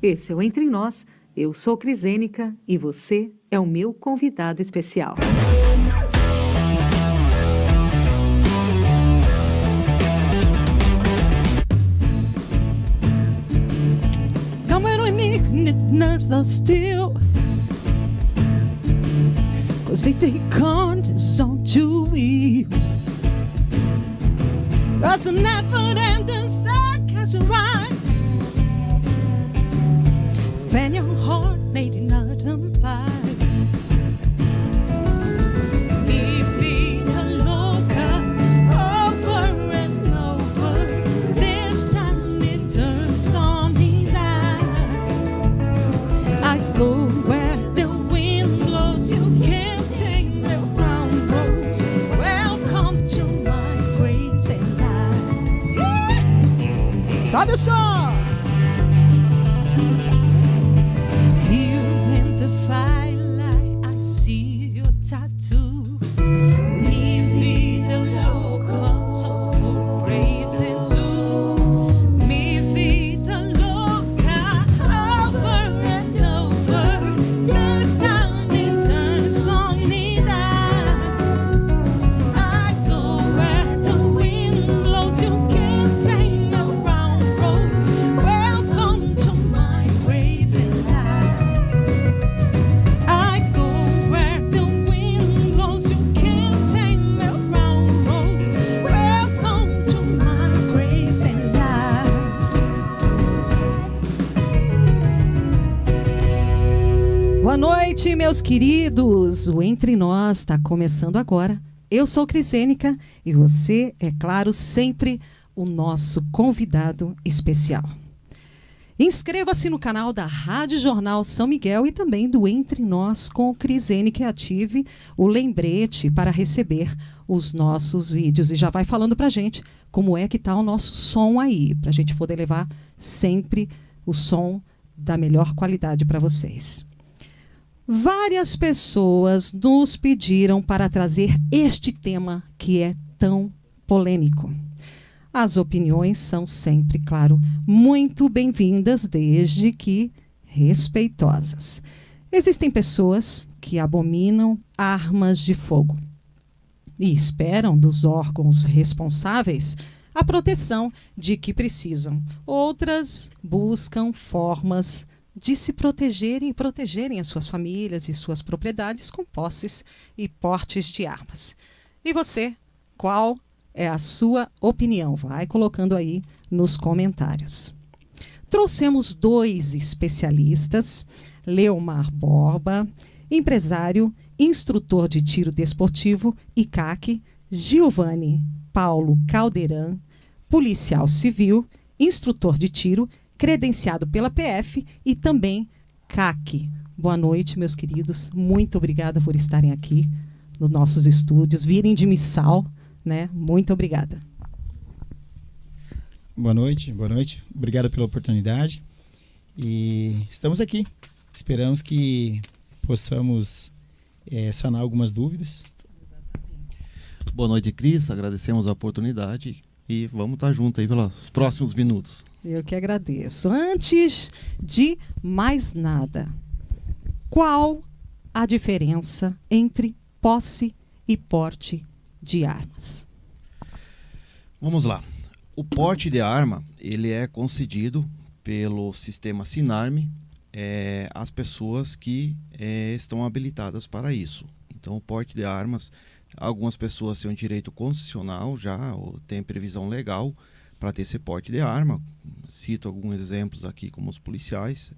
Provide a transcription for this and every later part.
Esse é o Entre Nós. Eu sou Crisênica e você é o meu convidado especial. Come with me, nerves are still, 'cause they take conscience on two wheels. 'Cause the never-ending sarcasm rhyme, fan your heart, lady, not imply. Mi vida loca, over and over, this time it turns on me now. I go where the wind blows, you can't take me round roads. Welcome to my crazy life. Yeah! Sobe o som! Here in the firelight, I see your tattoo. Mi vida loca, so we're crazy too. Mi vida loca, over and over. This time it turns on me down. I go where the wind blows, you can't take me around roads. Welcome to my crazy life. I go where the wind blows, you can't take me around roads. Welcome to my crazy life. Boa noite, meus queridos. O Entre Nós está começando agora. Eu sou Crisênica e você, é claro, sempre o nosso convidado especial. Inscreva-se no canal da Rádio Jornal São Miguel e também do Entre Nós com o Crisênica e ative o lembrete para receber os nossos vídeos. E já vai falando pra gente como é que tá o nosso som aí, pra gente poder levar sempre o som da melhor qualidade para vocês. Várias pessoas nos pediram para trazer este tema que é tão polêmico. As opiniões são sempre, claro, muito bem-vindas, desde que respeitosas. Existem pessoas que abominam armas de fogo e esperam dos órgãos responsáveis a proteção de que precisam. Outras buscam formas de se protegerem e protegerem as suas famílias e suas propriedades com posses e portes de armas. E você, qual é a sua opinião? Vai colocando aí nos comentários. Trouxemos dois especialistas, Leomar Borba, empresário, instrutor de tiro desportivo, ICAC, Giovanni Paulo Caldeirão, policial civil, instrutor de tiro, credenciado pela PF e também CAC. Boa noite, meus queridos. Muito obrigada por estarem aqui nos nossos estúdios, virem de Missal, né? Muito obrigada. Boa noite, boa noite. Obrigado pela oportunidade. E estamos aqui. Esperamos que possamos sanar algumas dúvidas. Boa noite, Cris. Agradecemos a oportunidade e vamos estar juntos aí pelos próximos minutos. Eu que agradeço. Antes de mais nada, qual a diferença entre posse e porte de armas? Vamos lá. O porte de arma, ele é concedido pelo sistema Sinarme às pessoas que estão habilitadas para isso. Então, o porte de armas, algumas pessoas têm um direito constitucional já, ou tem previsão legal para ter esse porte de arma. Cito alguns exemplos aqui, como os policiais,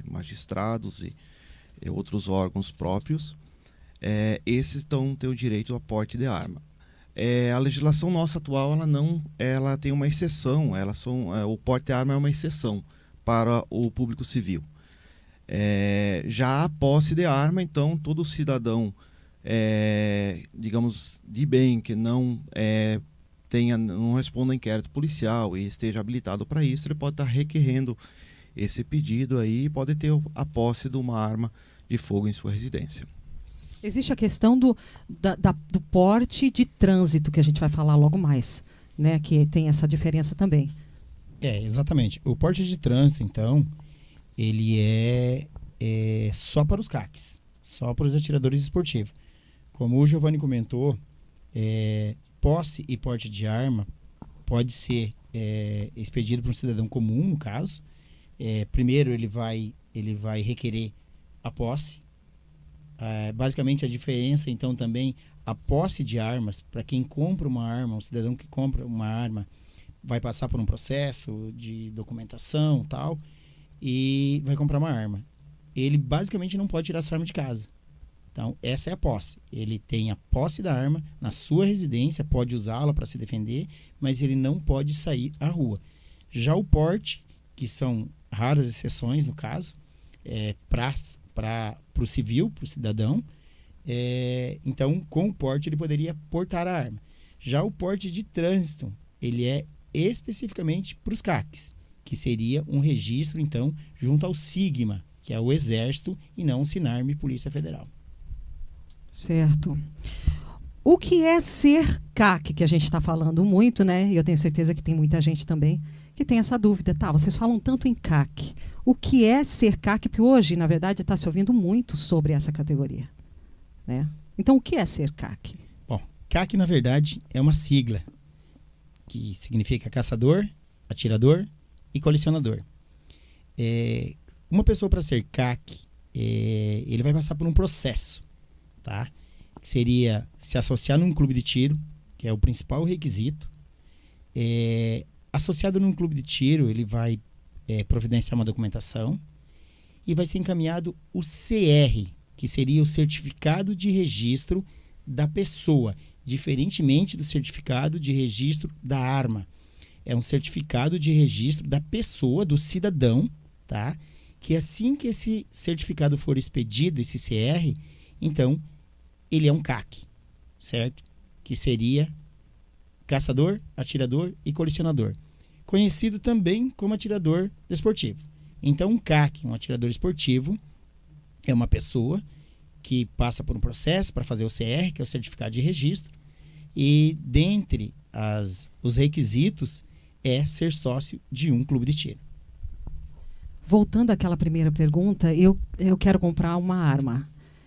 magistrados e outros órgãos próprios. Esses têm o direito ao porte de arma. A legislação nossa atual, ela tem uma exceção. O porte de arma é uma exceção para o público civil. Já a posse de arma, então, todo cidadão, digamos, de bem, que não responda a inquérito policial e esteja habilitado para isso, ele pode estar requerendo esse pedido aí e pode ter a posse de uma arma de fogo em sua residência. Existe a questão do porte de trânsito, que a gente vai falar logo mais, né? Que tem essa diferença também. Exatamente. O porte de trânsito, então, ele é só para os CACs, só para os atiradores esportivos. Como o Giovanni comentou, posse e porte de arma pode ser expedido para um cidadão comum, no caso. Primeiro, ele vai requerer a posse. Basicamente, a diferença, então, também, a posse de armas, para quem compra uma arma, um cidadão que compra uma arma, vai passar por um processo de documentação e tal, e vai comprar uma arma. Ele, basicamente, não pode tirar essa arma de casa. Então, essa é a posse. Ele tem a posse da arma na sua residência, pode usá-la para se defender, mas ele não pode sair à rua. Já o porte, que são raras exceções, no caso, para o civil, para o cidadão, então, com o porte, ele poderia portar a arma. Já o porte de trânsito, ele é especificamente para os CACs, que seria um registro, então, junto ao SIGMA, que é o Exército, e não o SINARME, Polícia Federal. Certo. O que é ser CAC, que a gente está falando muito, né? E eu tenho certeza que tem muita gente também que tem essa dúvida. Tá, vocês falam tanto em CAC. O que é ser CAC? Porque hoje, na verdade, está se ouvindo muito sobre essa categoria, né? Então, o que é ser CAC? Bom, CAC, na verdade, é uma sigla que significa caçador, atirador e colecionador. Uma pessoa, para ser CAC, ele vai passar por um processo, tá? Que seria se associar num clube de tiro, que é o principal requisito. Associado num clube de tiro, ele vai providenciar uma documentação e vai ser encaminhado o CR, que seria o certificado de registro da pessoa, diferentemente do certificado de registro da arma. É um certificado de registro da pessoa, do cidadão, tá? Que assim que esse certificado for expedido, esse CR, então ele é um CAC, certo? Que seria caçador, atirador e colecionador. Conhecido também como atirador esportivo. Então, um CAC, um atirador esportivo, é uma pessoa que passa por um processo para fazer o CR, que é o certificado de registro, e dentre os requisitos é ser sócio de um clube de tiro. Voltando àquela primeira pergunta, eu quero comprar uma arma.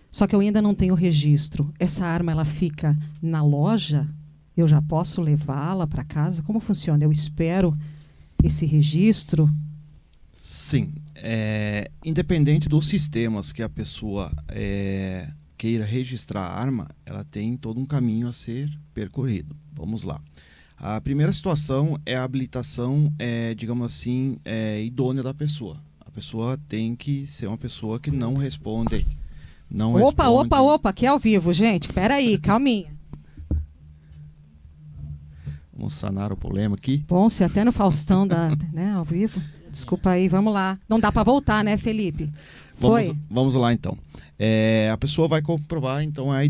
Só que eu ainda não tenho registro. Essa arma, ela fica na loja? Eu já posso levá-la para casa? Como funciona? Eu espero esse registro? Sim. Independente dos sistemas que a pessoa queira registrar a arma, ela tem todo um caminho a ser percorrido. Vamos lá. A primeira situação é a habilitação, digamos assim, idônea da pessoa. A pessoa tem que ser uma pessoa que não responde. Opa, aqui é ao vivo, gente. Espera aí, calminha. Vamos sanar o problema aqui. Bom, se até no Faustão né, ao vivo. Desculpa aí, vamos lá. Não dá para voltar, né, Felipe? Vamos lá, então. A pessoa vai comprovar, então, a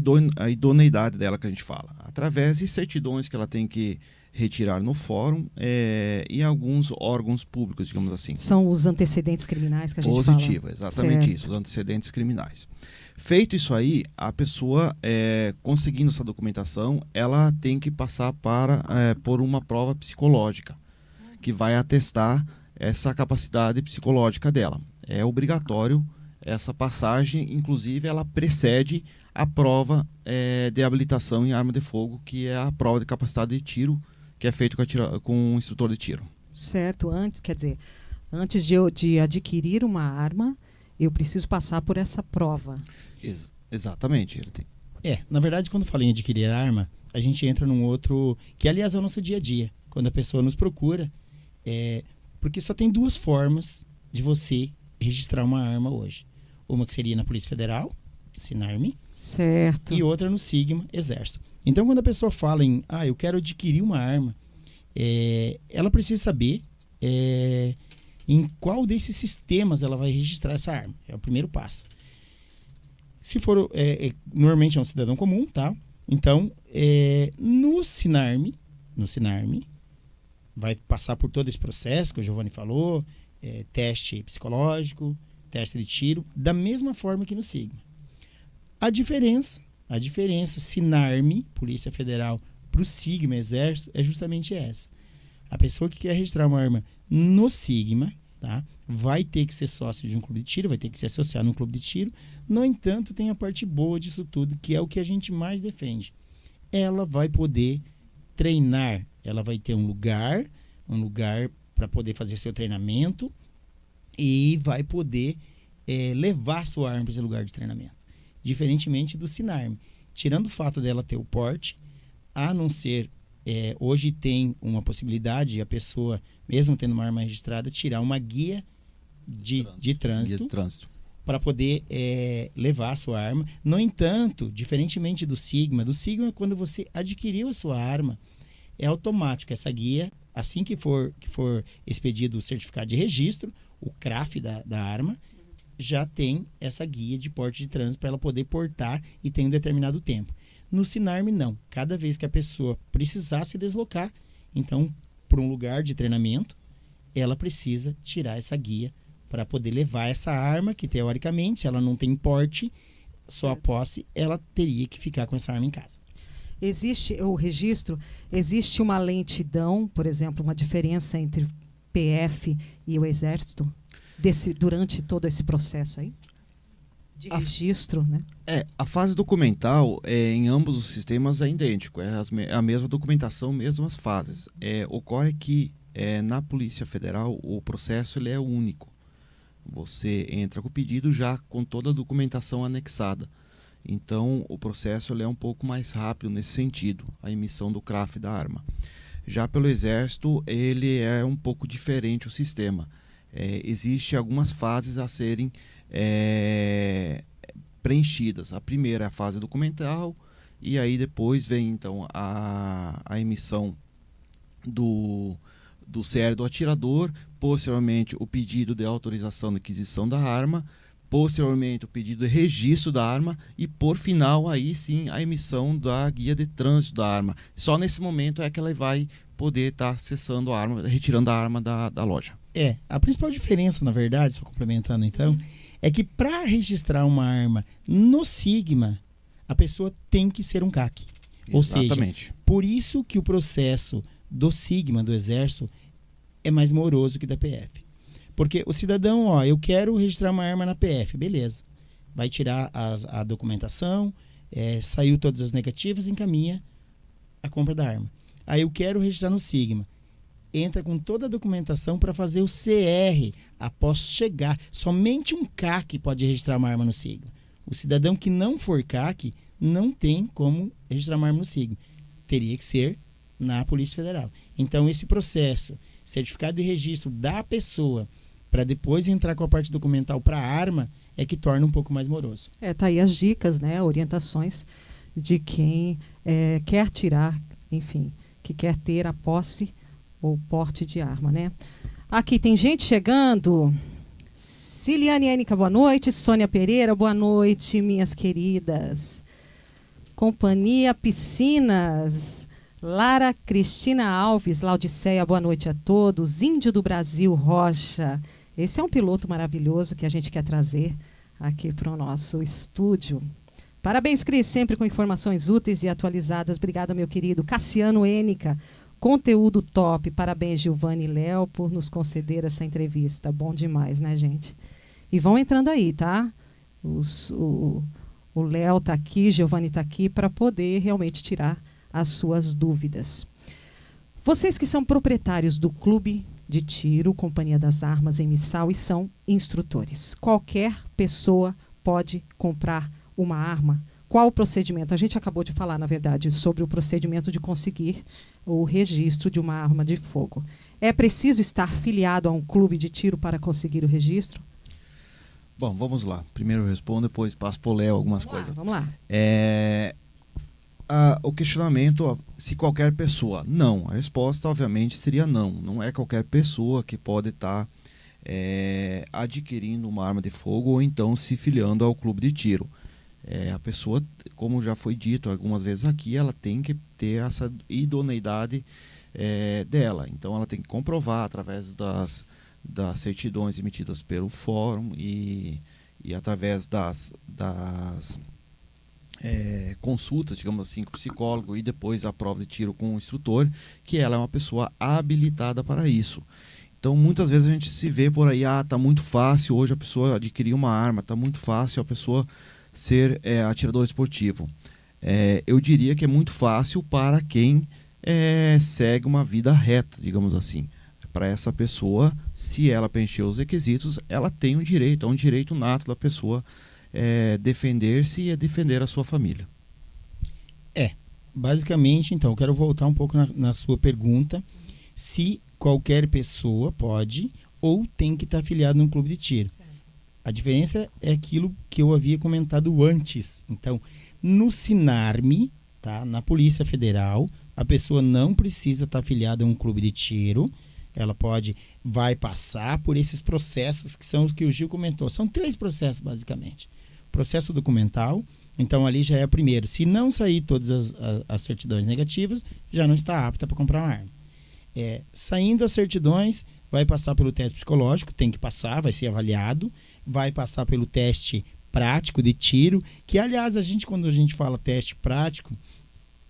idoneidade dela, que a gente fala, através de certidões que ela tem que retirar no fórum e alguns órgãos públicos, digamos assim. São os antecedentes criminais que a gente Positivo, fala. exatamente Certo. isso, os antecedentes criminais. Feito isso aí, a pessoa, conseguindo essa documentação, ela tem que passar por uma prova psicológica, que vai atestar essa capacidade psicológica dela. É obrigatório essa passagem, inclusive ela precede a prova de habilitação em arma de fogo, que é a prova de capacidade de tiro, que é feito com um instrutor de tiro. Certo, antes de adquirir uma arma, eu preciso passar por essa prova. Exatamente. Ele tem. Na verdade, quando fala em adquirir arma, a gente entra num outro, que aliás é o nosso dia a dia. Quando a pessoa nos procura, porque só tem duas formas de você registrar uma arma hoje. Uma que seria na Polícia Federal, SINARME, certo, e outra no SIGMA, Exército. Então, quando a pessoa fala em, eu quero adquirir uma arma, ela precisa saber em qual desses sistemas ela vai registrar essa arma. É o primeiro passo. Se for, normalmente é um cidadão comum, tá? Então, no SINARME, vai passar por todo esse processo que o Giovanni falou, teste psicológico, teste de tiro, da mesma forma que no SIGMA. A diferença SINARME, Polícia Federal, para o SIGMA, Exército, é justamente essa. A pessoa que quer registrar uma arma no SIGMA, tá? Vai ter que ser sócio de um clube de tiro, vai ter que se associar num clube de tiro. No entanto, tem a parte boa disso tudo, que é o que a gente mais defende. Ela vai poder treinar, ela vai ter um lugar para poder fazer seu treinamento e vai poder levar sua arma para esse lugar de treinamento. Diferentemente do Sinarme. Tirando o fato dela ter o porte, a não ser, hoje tem uma possibilidade, a pessoa, mesmo tendo uma arma registrada, tirar uma guia de trânsito para poder levar a sua arma. No entanto, diferentemente do Sigma quando você adquiriu a sua arma, é automático essa guia, assim que for expedido o certificado de registro, o CRAF da arma, já tem essa guia de porte de trânsito para ela poder portar e tem um determinado tempo. No Sinarme, não. Cada vez que a pessoa precisar se deslocar, então, para um lugar de treinamento, ela precisa tirar essa guia para poder levar essa arma, que teoricamente, se ela não tem porte, só a posse, ela teria que ficar com essa arma em casa. Existe o registro, existe uma lentidão, por exemplo, uma diferença entre PF e o Exército durante todo esse processo aí? De registro, né? A fase documental em ambos os sistemas é idêntico, é a mesma documentação, mesmas fases. Ocorre que na Polícia Federal o processo ele é único. Você entra com o pedido já com toda a documentação anexada. Então o processo ele é um pouco mais rápido nesse sentido, a emissão do CRAF da arma. Já pelo Exército ele é um pouco diferente o sistema. Existem algumas fases a serem preenchidas. A primeira é a fase documental e aí depois vem então a emissão do CR do atirador, posteriormente o pedido de autorização de aquisição da arma, posteriormente o pedido de registro da arma e por final aí sim a emissão da guia de trânsito da arma. Só nesse momento é que ela vai poder estar acessando a arma, retirando a arma da loja. A principal diferença, na verdade, só complementando então, é que para registrar uma arma no Sigma, a pessoa tem que ser um CAC. Ou seja, por isso que o processo do Sigma, do Exército, é mais moroso que da PF. Porque o cidadão, eu quero registrar uma arma na PF, beleza. Vai tirar a documentação, saiu todas as negativas, encaminha a compra da arma. Aí eu quero registrar no Sigma. Entra com toda a documentação para fazer o CR após chegar. Somente um CAC pode registrar uma arma no Sigma. O cidadão que não for CAC não tem como registrar uma arma no Sigma. Teria que ser na Polícia Federal. Então, esse processo, certificado de registro da pessoa, para depois entrar com a parte documental para a arma, é que torna um pouco mais moroso. Tá aí as dicas, né, orientações de quem quer tirar, enfim, que quer ter a posse ou porte de arma, né? Aqui tem gente chegando. Ciliane Ênica, boa noite. Sônia Pereira, boa noite, minhas queridas. Companhia Piscinas. Lara Cristina Alves, Laudiceia, boa noite a todos. Índio do Brasil, Rocha. Esse é um piloto maravilhoso que a gente quer trazer aqui para o nosso estúdio. Parabéns, Cris, sempre com informações úteis e atualizadas. Obrigada, meu querido. Cassiano Ênica, conteúdo top. Parabéns, Giovanni e Léo, por nos conceder essa entrevista. Bom demais, né, gente? E vão entrando aí, tá? O Léo está aqui, Giovanni está aqui, para poder realmente tirar as suas dúvidas. Vocês que são proprietários do Clube de Tiro, Companhia das Armas em Missal, e são instrutores. Qualquer pessoa pode comprar uma arma. Qual o procedimento? A gente acabou de falar, na verdade, sobre o procedimento de conseguir o registro de uma arma de fogo. É preciso estar filiado a um clube de tiro para conseguir o registro? Bom, vamos lá. Primeiro eu respondo, depois passo para o Léo algumas coisas. Vamos lá. O questionamento, se qualquer pessoa, não. A resposta, obviamente, seria não. Não é qualquer pessoa que pode estar adquirindo uma arma de fogo ou então se filiando ao clube de tiro. A pessoa, como já foi dito algumas vezes aqui, ela tem que ter essa idoneidade dela. Então, ela tem que comprovar através das certidões emitidas pelo fórum e através das consultas, digamos assim, com o psicólogo e depois a prova de tiro com o instrutor, que ela é uma pessoa habilitada para isso. Então, muitas vezes a gente se vê por aí, tá muito fácil hoje a pessoa adquirir uma arma, tá muito fácil a pessoa ser atirador esportivo. Eu diria que é muito fácil para quem segue uma vida reta, digamos assim. Para essa pessoa, se ela preencher os requisitos, ela tem um direito, é um direito nato da pessoa defender-se e defender a sua família. Basicamente, então, eu quero voltar um pouco na sua pergunta, se qualquer pessoa pode ou tem que estar afiliado num clube de tiro. A diferença é aquilo que eu havia comentado antes. Então, no Sinarme, tá? Na Polícia Federal, a pessoa não precisa estar afiliada a um clube de tiro. Ela vai passar por esses processos que são os que o Gil comentou. São 3 processos, basicamente. Processo documental, então ali já é o primeiro. Se não sair todas as certidões negativas, já não está apta para comprar uma arma. Saindo as certidões, vai passar pelo teste psicológico, tem que passar, vai ser avaliado, vai passar pelo teste prático de tiro, que aliás, quando a gente fala teste prático,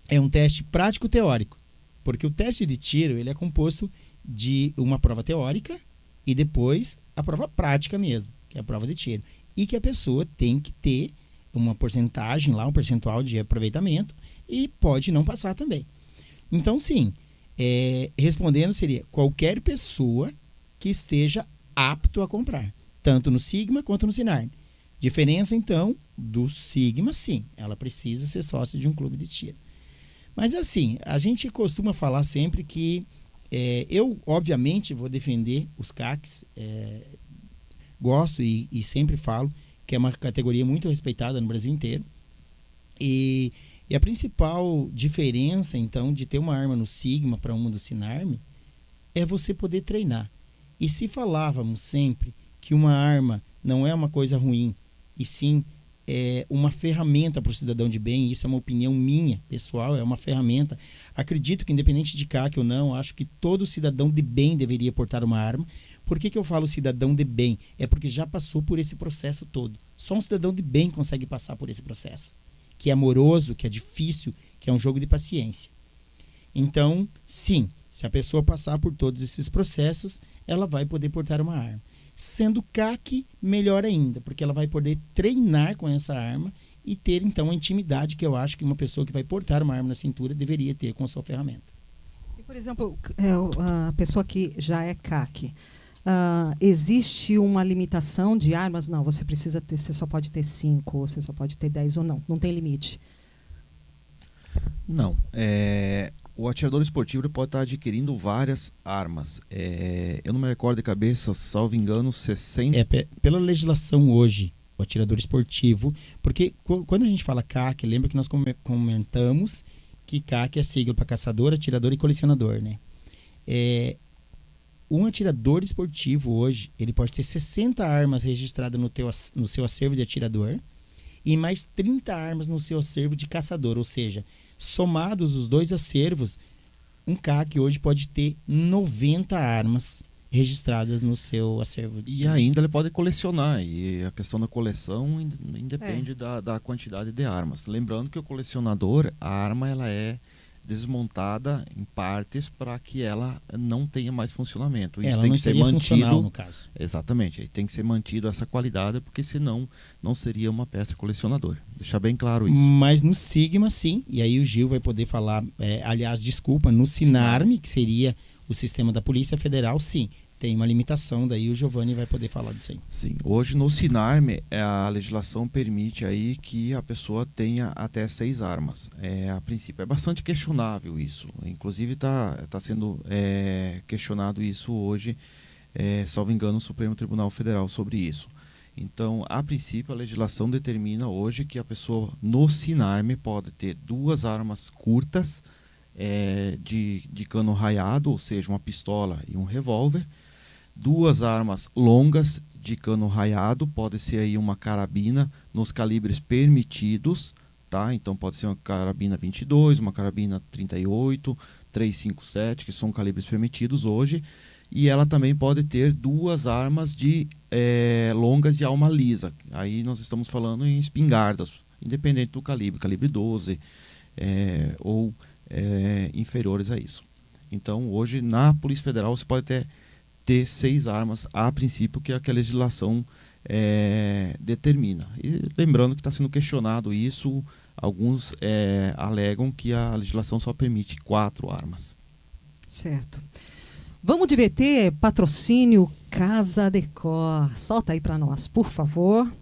é um teste prático teórico, porque o teste de tiro ele é composto de uma prova teórica e depois a prova prática mesmo, que é a prova de tiro, e que a pessoa tem que ter uma porcentagem lá, um percentual de aproveitamento, e pode não passar também. Então, sim, respondendo seria qualquer pessoa que esteja apto a comprar, tanto no Sigma quanto no Sinarme. Diferença, então, do Sigma, sim, ela precisa ser sócio de um clube de tiro. Mas, assim, a gente costuma falar sempre que eu, obviamente, vou defender os CACs, gosto e sempre falo que é uma categoria muito respeitada no Brasil inteiro. E a principal diferença, então, de ter uma arma no Sigma para uma do Sinarme é você poder treinar. E se falávamos sempre que uma arma não é uma coisa ruim, e sim uma ferramenta para o cidadão de bem, isso é uma opinião minha, pessoal, é uma ferramenta. Acredito que independente de CAC ou não, acho que todo cidadão de bem deveria portar uma arma. Por que eu falo cidadão de bem? É porque já passou por esse processo todo. Só um cidadão de bem consegue passar por esse processo, que é amoroso, que é difícil, que é um jogo de paciência. Então, sim, se a pessoa passar por todos esses processos, ela vai poder portar uma arma. Sendo CAC, melhor ainda, porque ela vai poder treinar com essa arma e ter, então, a intimidade que eu acho que uma pessoa que vai portar uma arma na cintura deveria ter com a sua ferramenta. E, por exemplo, a pessoa que já é CAC, existe uma limitação de armas? Não, você só pode ter 5, você só pode ter 10 ou não? Não tem limite? Não. O atirador esportivo ele pode estar adquirindo várias armas. Eu não me recordo de cabeça, salvo engano, 60... Pela legislação hoje, o atirador esportivo, porque quando a gente fala CAC, lembra que nós comentamos que CAC é sigla para caçador, atirador e colecionador, né? Um atirador esportivo hoje, ele pode ter 60 armas registradas no seu acervo de atirador e mais 30 armas no seu acervo de caçador, ou seja, somados os 2 acervos, um CAC hoje pode ter 90 armas registradas no seu acervo. E ainda ele pode colecionar, e a questão da coleção independe da quantidade de armas. Lembrando que o colecionador, a arma ela é desmontada em partes para que ela não tenha mais funcionamento. Isso ela tem não que ser seria mantido, funcional, no caso. Exatamente, tem que ser mantido essa qualidade, porque senão não seria uma peça colecionadora. Deixar bem claro isso. Mas no Sigma, sim, e aí o Gil vai poder falar, aliás, desculpa, no Sinarme, que seria o sistema da Polícia Federal, sim, tem uma limitação, daí o Giovanni vai poder falar disso aí. Sim, hoje no Sinarme a legislação permite aí que a pessoa tenha até 6 armas. A princípio é bastante questionável isso, inclusive está sendo questionado isso hoje, salvo engano, no Supremo Tribunal Federal sobre isso. Então, a princípio, a legislação determina hoje que a pessoa no Sinarme pode ter 2 armas curtas de cano raiado, ou seja, uma pistola e um revólver, 2 armas longas de cano raiado, pode ser aí uma carabina nos calibres permitidos, tá? Então pode ser uma carabina 22, uma carabina 38, 357, que são calibres permitidos hoje, e ela também pode ter 2 armas longas de alma lisa. Aí nós estamos falando em espingardas, independente do calibre 12 ou inferiores a isso. Então hoje na Polícia Federal você pode ter ter 6 armas a princípio, que é o que a legislação determina. E lembrando que está sendo questionado isso, alguns alegam que a legislação só permite 4 armas. Certo. Vamos de VT, patrocínio Casa Decor. Solta aí para nós, por favor.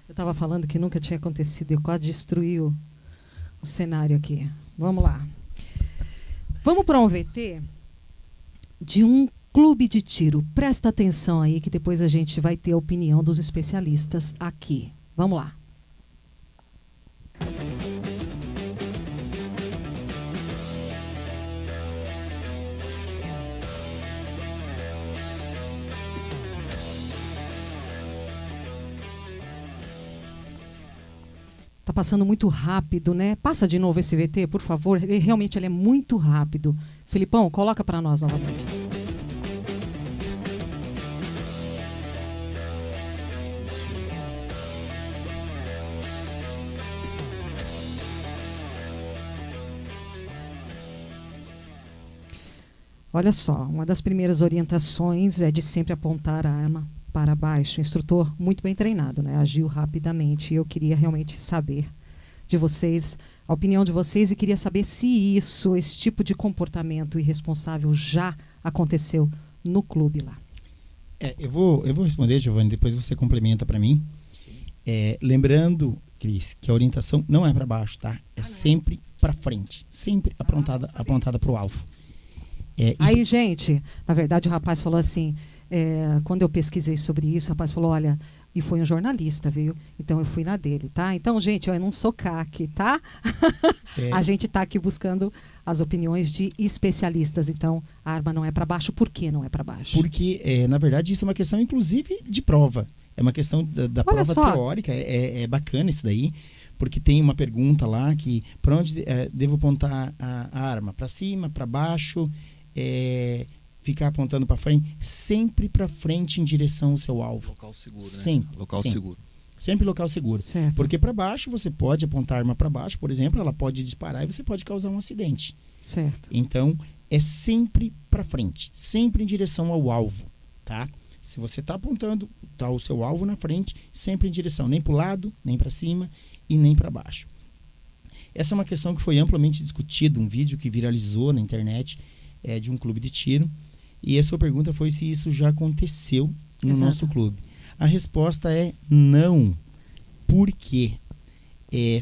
Estava falando que nunca tinha acontecido, eu quase destruí o cenário aqui. Vamos lá. Vamos para um VT de um clube de tiro. Presta atenção aí que depois a gente vai ter a opinião dos especialistas aqui. Vamos lá. Tá passando muito rápido, né? Passa de novo esse VT, por favor. Realmente ele é muito rápido. Felipão, coloca para nós novamente. Olha só, uma das primeiras orientações é de sempre apontar a arma para baixo. O instrutor muito bem treinado, né? Agiu rapidamente. Eu queria realmente saber de vocês, a opinião de vocês, e queria saber se esse tipo de comportamento irresponsável já aconteceu no clube lá. Eu vou responder, Giovanni, depois você complementa para mim. Lembrando, Cris, que a orientação não é para baixo, tá? É sempre para frente, sempre apontada para o alvo. Aí, gente, na verdade o rapaz falou assim, quando eu pesquisei sobre isso, o rapaz falou, olha, e foi um jornalista, viu? Então eu fui na dele, tá? Então, gente, eu não sou CAC, tá? A gente tá aqui buscando as opiniões de especialistas. Então, a arma não é para baixo. Por que não é para baixo? Porque, na verdade, isso é uma questão, inclusive, de prova. É uma questão da prova teórica. É bacana isso daí. Porque tem uma pergunta lá que, para onde devo apontar a arma? Para cima, para baixo, ficar apontando para frente, sempre para frente em direção ao seu alvo. Local seguro, sempre, né? Local sempre. seguro. Sempre local seguro. Certo. Porque para baixo você pode apontar a arma para baixo, por exemplo, ela pode disparar e você pode causar um acidente. Certo. Então, é sempre para frente, sempre em direção ao alvo, tá? Se você está apontando, tá o seu alvo na frente, sempre em direção, nem para o lado, nem para cima e nem para baixo. Essa é uma questão que foi amplamente discutida, um vídeo que viralizou na internet, de um clube de tiro. E a sua pergunta foi se isso já aconteceu no nosso clube. A resposta é não. Por quê?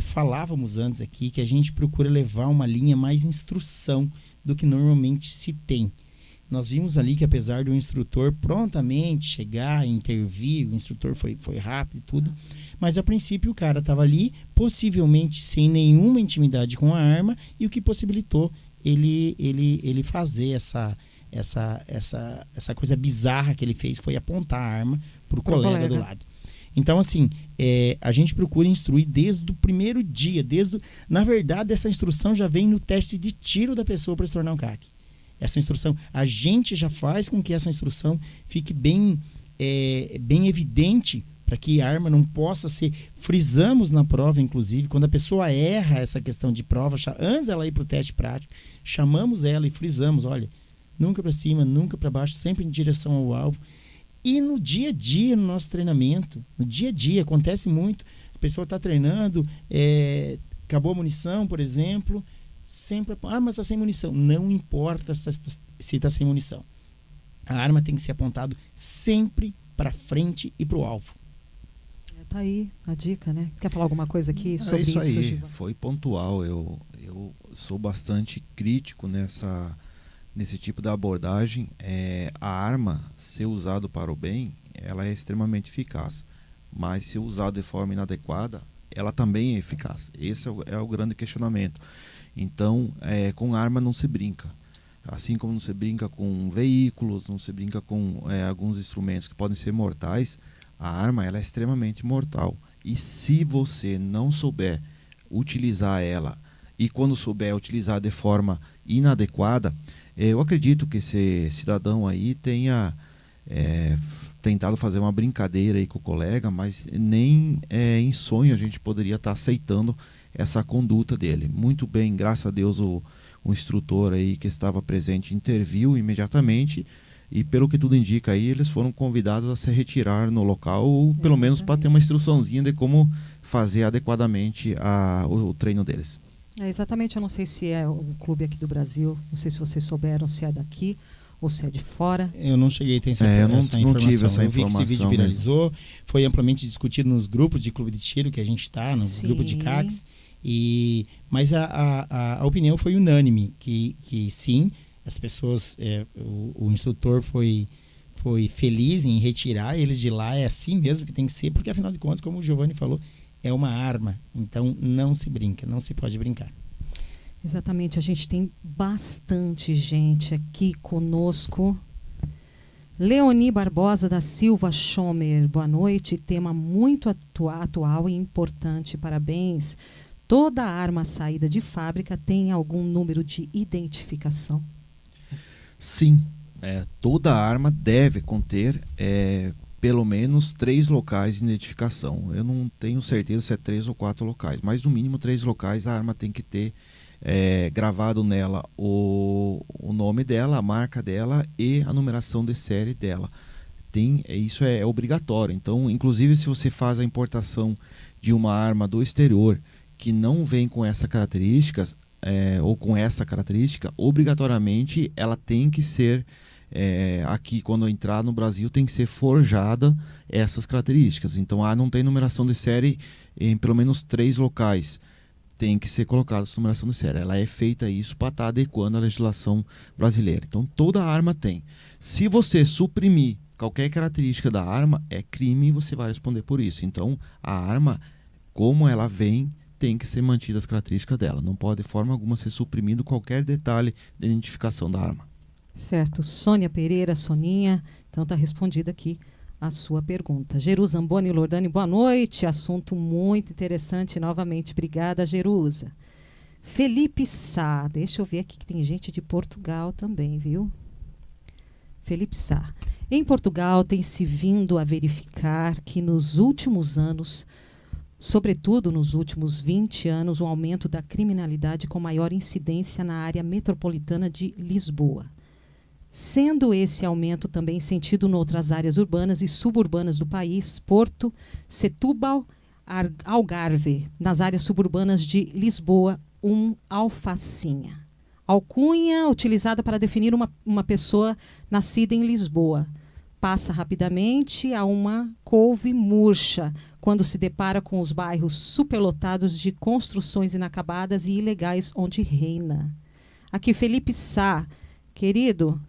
Falávamos antes aqui que a gente procura levar uma linha mais instrução do que normalmente se tem. Nós vimos ali que apesar do instrutor prontamente chegar, intervir, o instrutor foi rápido e tudo, mas a princípio o cara estava ali, possivelmente sem nenhuma intimidade com a arma, e o que possibilitou ele fazer essa coisa bizarra que ele fez, que foi apontar a arma para o colega do lado. Então, assim, a gente procura instruir desde o primeiro dia. Na verdade, essa instrução já vem no teste de tiro da pessoa para se tornar um CAC. Essa instrução, a gente já faz com que essa instrução fique bem evidente, para que a arma não possa ser... Frisamos na prova, inclusive, quando a pessoa erra essa questão de prova, antes dela ir para o teste prático, chamamos ela e frisamos, olha, nunca para cima, nunca para baixo, sempre em direção ao alvo. E no dia a dia, no nosso treinamento, no dia a dia, acontece muito, a pessoa está treinando, acabou a munição, por exemplo, sempre, mas está sem munição. Não importa se está sem munição. A arma tem que ser apontada sempre para frente e para o alvo. Tá aí a dica, né? Quer falar alguma coisa aqui sobre isso? Isso aí, Giva? foi pontual. Eu sou bastante crítico nesse tipo de abordagem. A arma, ser usada para o bem, ela é extremamente eficaz. Mas se usada de forma inadequada, ela também é eficaz. Esse é o grande questionamento. Então, com arma não se brinca. Assim como não se brinca com veículos, não se brinca com alguns instrumentos que podem ser mortais, a arma ela é extremamente mortal. E se você não souber utilizar ela, e quando souber utilizar de forma inadequada, eu acredito que esse cidadão aí tenha tentado fazer uma brincadeira aí com o colega, mas nem em sonho a gente poderia estar aceitando essa conduta dele. Muito bem, graças a Deus o instrutor aí que estava presente interviu imediatamente, e pelo que tudo indica aí, eles foram convidados a se retirar no local, ou pelo menos para ter uma instruçãozinha de como fazer adequadamente o treino deles. Exatamente, eu não sei se é um clube aqui do Brasil, não sei se vocês souberam se é daqui ou se é de fora. Eu não cheguei a ter essa informação. Não tive essa eu vi que esse vídeo viralizou, mesmo. Foi amplamente discutido nos grupos de clube de tiro que a gente está, no grupo de CACs, mas a opinião foi unânime, que sim, as pessoas, o instrutor foi feliz em retirar eles de lá, é assim mesmo que tem que ser, porque afinal de contas, como o Giovanni falou, é uma arma, então não se brinca, não se pode brincar. Exatamente, a gente tem bastante gente aqui conosco. Leoni Barbosa da Silva Schomer, boa noite, tema muito atual e importante, parabéns. Toda arma saída de fábrica tem algum número de identificação? Sim, toda arma deve conter pelo menos 3 locais de identificação. Eu não tenho certeza se é 3 ou 4 locais, mas no mínimo 3 locais a arma tem que ter gravado nela o nome dela, a marca dela e a numeração de série dela. Isso é obrigatório. Então, inclusive, se você faz a importação de uma arma do exterior que não vem com essa característica, ou com essa característica, obrigatoriamente ela tem que ser aqui, quando entrar no Brasil, tem que ser forjada essas características. Então, não tem numeração de série em pelo menos 3 locais. Tem que ser colocada essa numeração de série. Ela é feita isso para estar adequando a legislação brasileira. Então, toda arma tem. Se você suprimir qualquer característica da arma, é crime e você vai responder por isso. Então, a arma, como ela vem, tem que ser mantida as características dela. Não pode de forma alguma ser suprimido qualquer detalhe de identificação da arma. Certo. Sônia Pereira, Soninha, então está respondida aqui a sua pergunta. Jeru Zamboni Lordani, boa noite. Assunto muito interessante novamente. Obrigada, Jerusa. Felipe Sá, deixa eu ver aqui que tem gente de Portugal também, viu? Felipe Sá. Em Portugal tem se vindo a verificar que nos últimos anos, sobretudo nos últimos 20 anos, um aumento da criminalidade com maior incidência na área metropolitana de Lisboa. Sendo esse aumento também sentido em outras áreas urbanas e suburbanas do país, Porto, Setúbal, Algarve, nas áreas suburbanas de Lisboa, alfacinha. Alcunha utilizada para definir uma pessoa nascida em Lisboa. Passa rapidamente a uma couve murcha, quando se depara com os bairros superlotados de construções inacabadas e ilegais onde reina. Aqui, Felipe Sá, querido,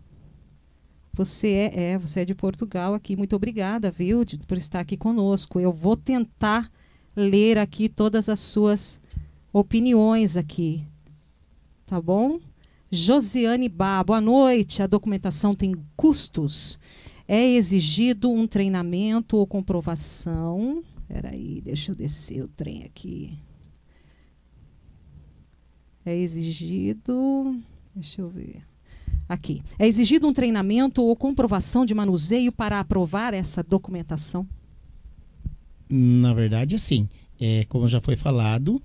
você é de Portugal aqui, muito obrigada, viu, por estar aqui conosco. Eu vou tentar ler aqui todas as suas opiniões aqui, tá bom? Josiane Bá, boa noite. A documentação tem custos? É exigido um treinamento ou comprovação? Espera aí, deixa eu descer o trem aqui. É exigido... Deixa eu ver. Aqui. É exigido um treinamento ou comprovação de manuseio para aprovar essa documentação? Na verdade, assim, como já foi falado,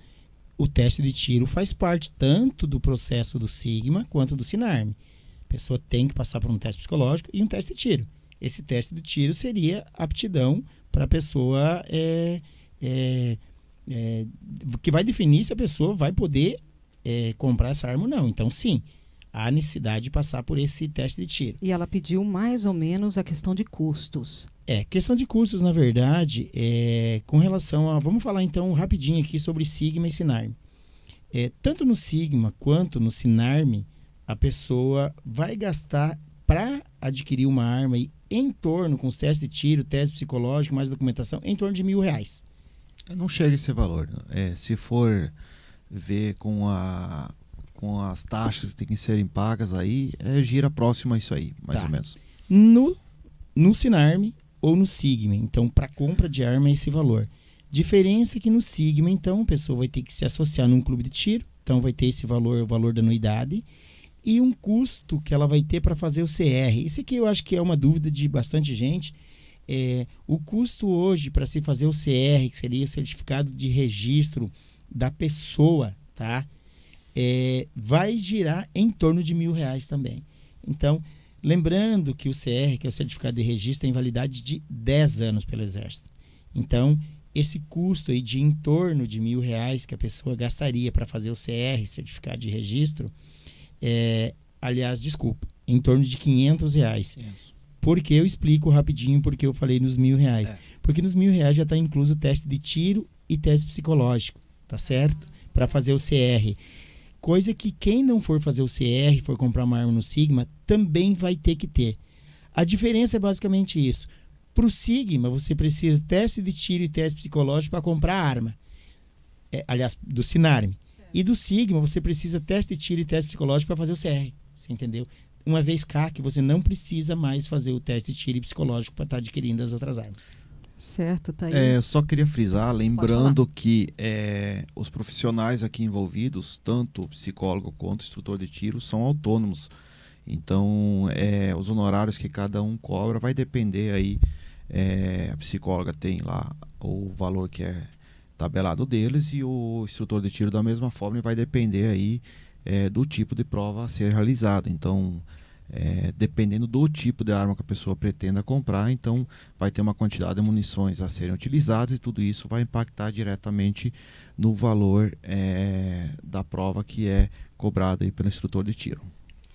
o teste de tiro faz parte tanto do processo do Sigma quanto do Sinarme. A pessoa tem que passar por um teste psicológico e um teste de tiro. Esse teste de tiro seria aptidão para a pessoa que vai definir se a pessoa vai poder comprar essa arma ou não. Então, sim, há necessidade de passar por esse teste de tiro. E ela pediu mais ou menos a questão de custos. Questão de custos, na verdade, com relação a... Vamos falar então rapidinho aqui sobre Sigma e Sinarme. Tanto no Sigma quanto no Sinarme, a pessoa vai gastar para adquirir uma arma em torno, com os testes de tiro, teste psicológico, mais documentação, em torno de R$1.000. Não chega esse valor. Se for ver com com as taxas que têm que serem pagas aí, gira próximo a isso aí, mais Tá. ou menos. No Sinarme ou no Sigma. Então, para compra de arma é esse valor. Diferença é que no Sigma, então, a pessoa vai ter que se associar num clube de tiro. Então, vai ter esse valor, o valor da anuidade. E um custo que ela vai ter para fazer o CR. Isso aqui eu acho que é uma dúvida de bastante gente. O custo hoje para se fazer o CR, que seria o certificado de registro da pessoa, tá? Vai girar em torno de R$1.000 também. Então, lembrando que o CR, que é o certificado de registro, tem validade de 10 anos pelo Exército. Então, esse custo aí de em torno de R$1.000 que a pessoa gastaria para fazer o CR, certificado de registro, aliás, desculpa, em torno de R$500. Isso. Porque eu explico rapidinho porque eu falei nos R$1.000. Porque nos R$1.000 já está incluso o teste de tiro e teste psicológico, tá certo? Para fazer o CR. Coisa que quem não for fazer o CR, for comprar uma arma no Sigma, também vai ter que ter. A diferença é basicamente isso. Para o Sigma, você precisa de teste de tiro e teste psicológico para comprar a arma. Aliás, do Sinarme. E do Sigma, você precisa teste de tiro e teste psicológico para fazer o CR. Você entendeu? Uma vez CAC, você não precisa mais fazer o teste de tiro e psicológico para estar adquirindo as outras armas. Certo, tá aí. Só queria frisar, lembrando que os profissionais aqui envolvidos, tanto o psicólogo quanto o instrutor de tiro, são autônomos. Então, os honorários que cada um cobra vai depender aí. A psicóloga tem lá o valor que é tabelado deles e o instrutor de tiro da mesma forma, e vai depender aí do tipo de prova a ser realizado. Então, dependendo do tipo de arma que a pessoa pretenda comprar, então vai ter uma quantidade de munições a serem utilizadas, e tudo isso vai impactar diretamente no valor da prova que é cobrada aí pelo instrutor de tiro.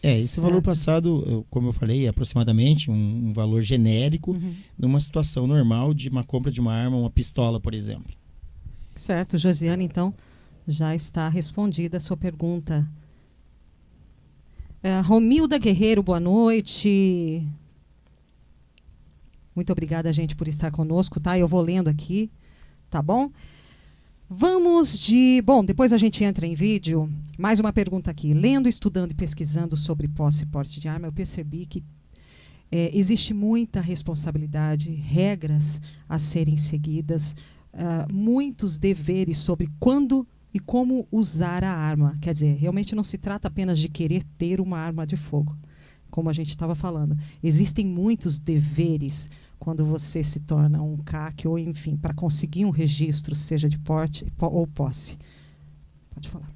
Esse Certo. valor passado, como eu falei, é aproximadamente um valor genérico numa situação normal de uma compra de uma arma, uma pistola, por exemplo. Certo, Josiane, então, já está respondida a sua pergunta. Romilda Guerreiro, boa noite. Muito obrigada, gente, por estar conosco, tá? Eu vou lendo aqui, tá bom? Bom, depois a gente entra em vídeo. Mais uma pergunta aqui. Lendo, estudando e pesquisando sobre posse e porte de arma, eu percebi que existe muita responsabilidade, regras a serem seguidas, muitos deveres sobre quando e como usar a arma. Quer dizer, realmente não se trata apenas de querer ter uma arma de fogo, como a gente estava falando. Existem muitos deveres quando você se torna um CAC, ou enfim, para conseguir um registro, seja de porte ou posse. Pode falar.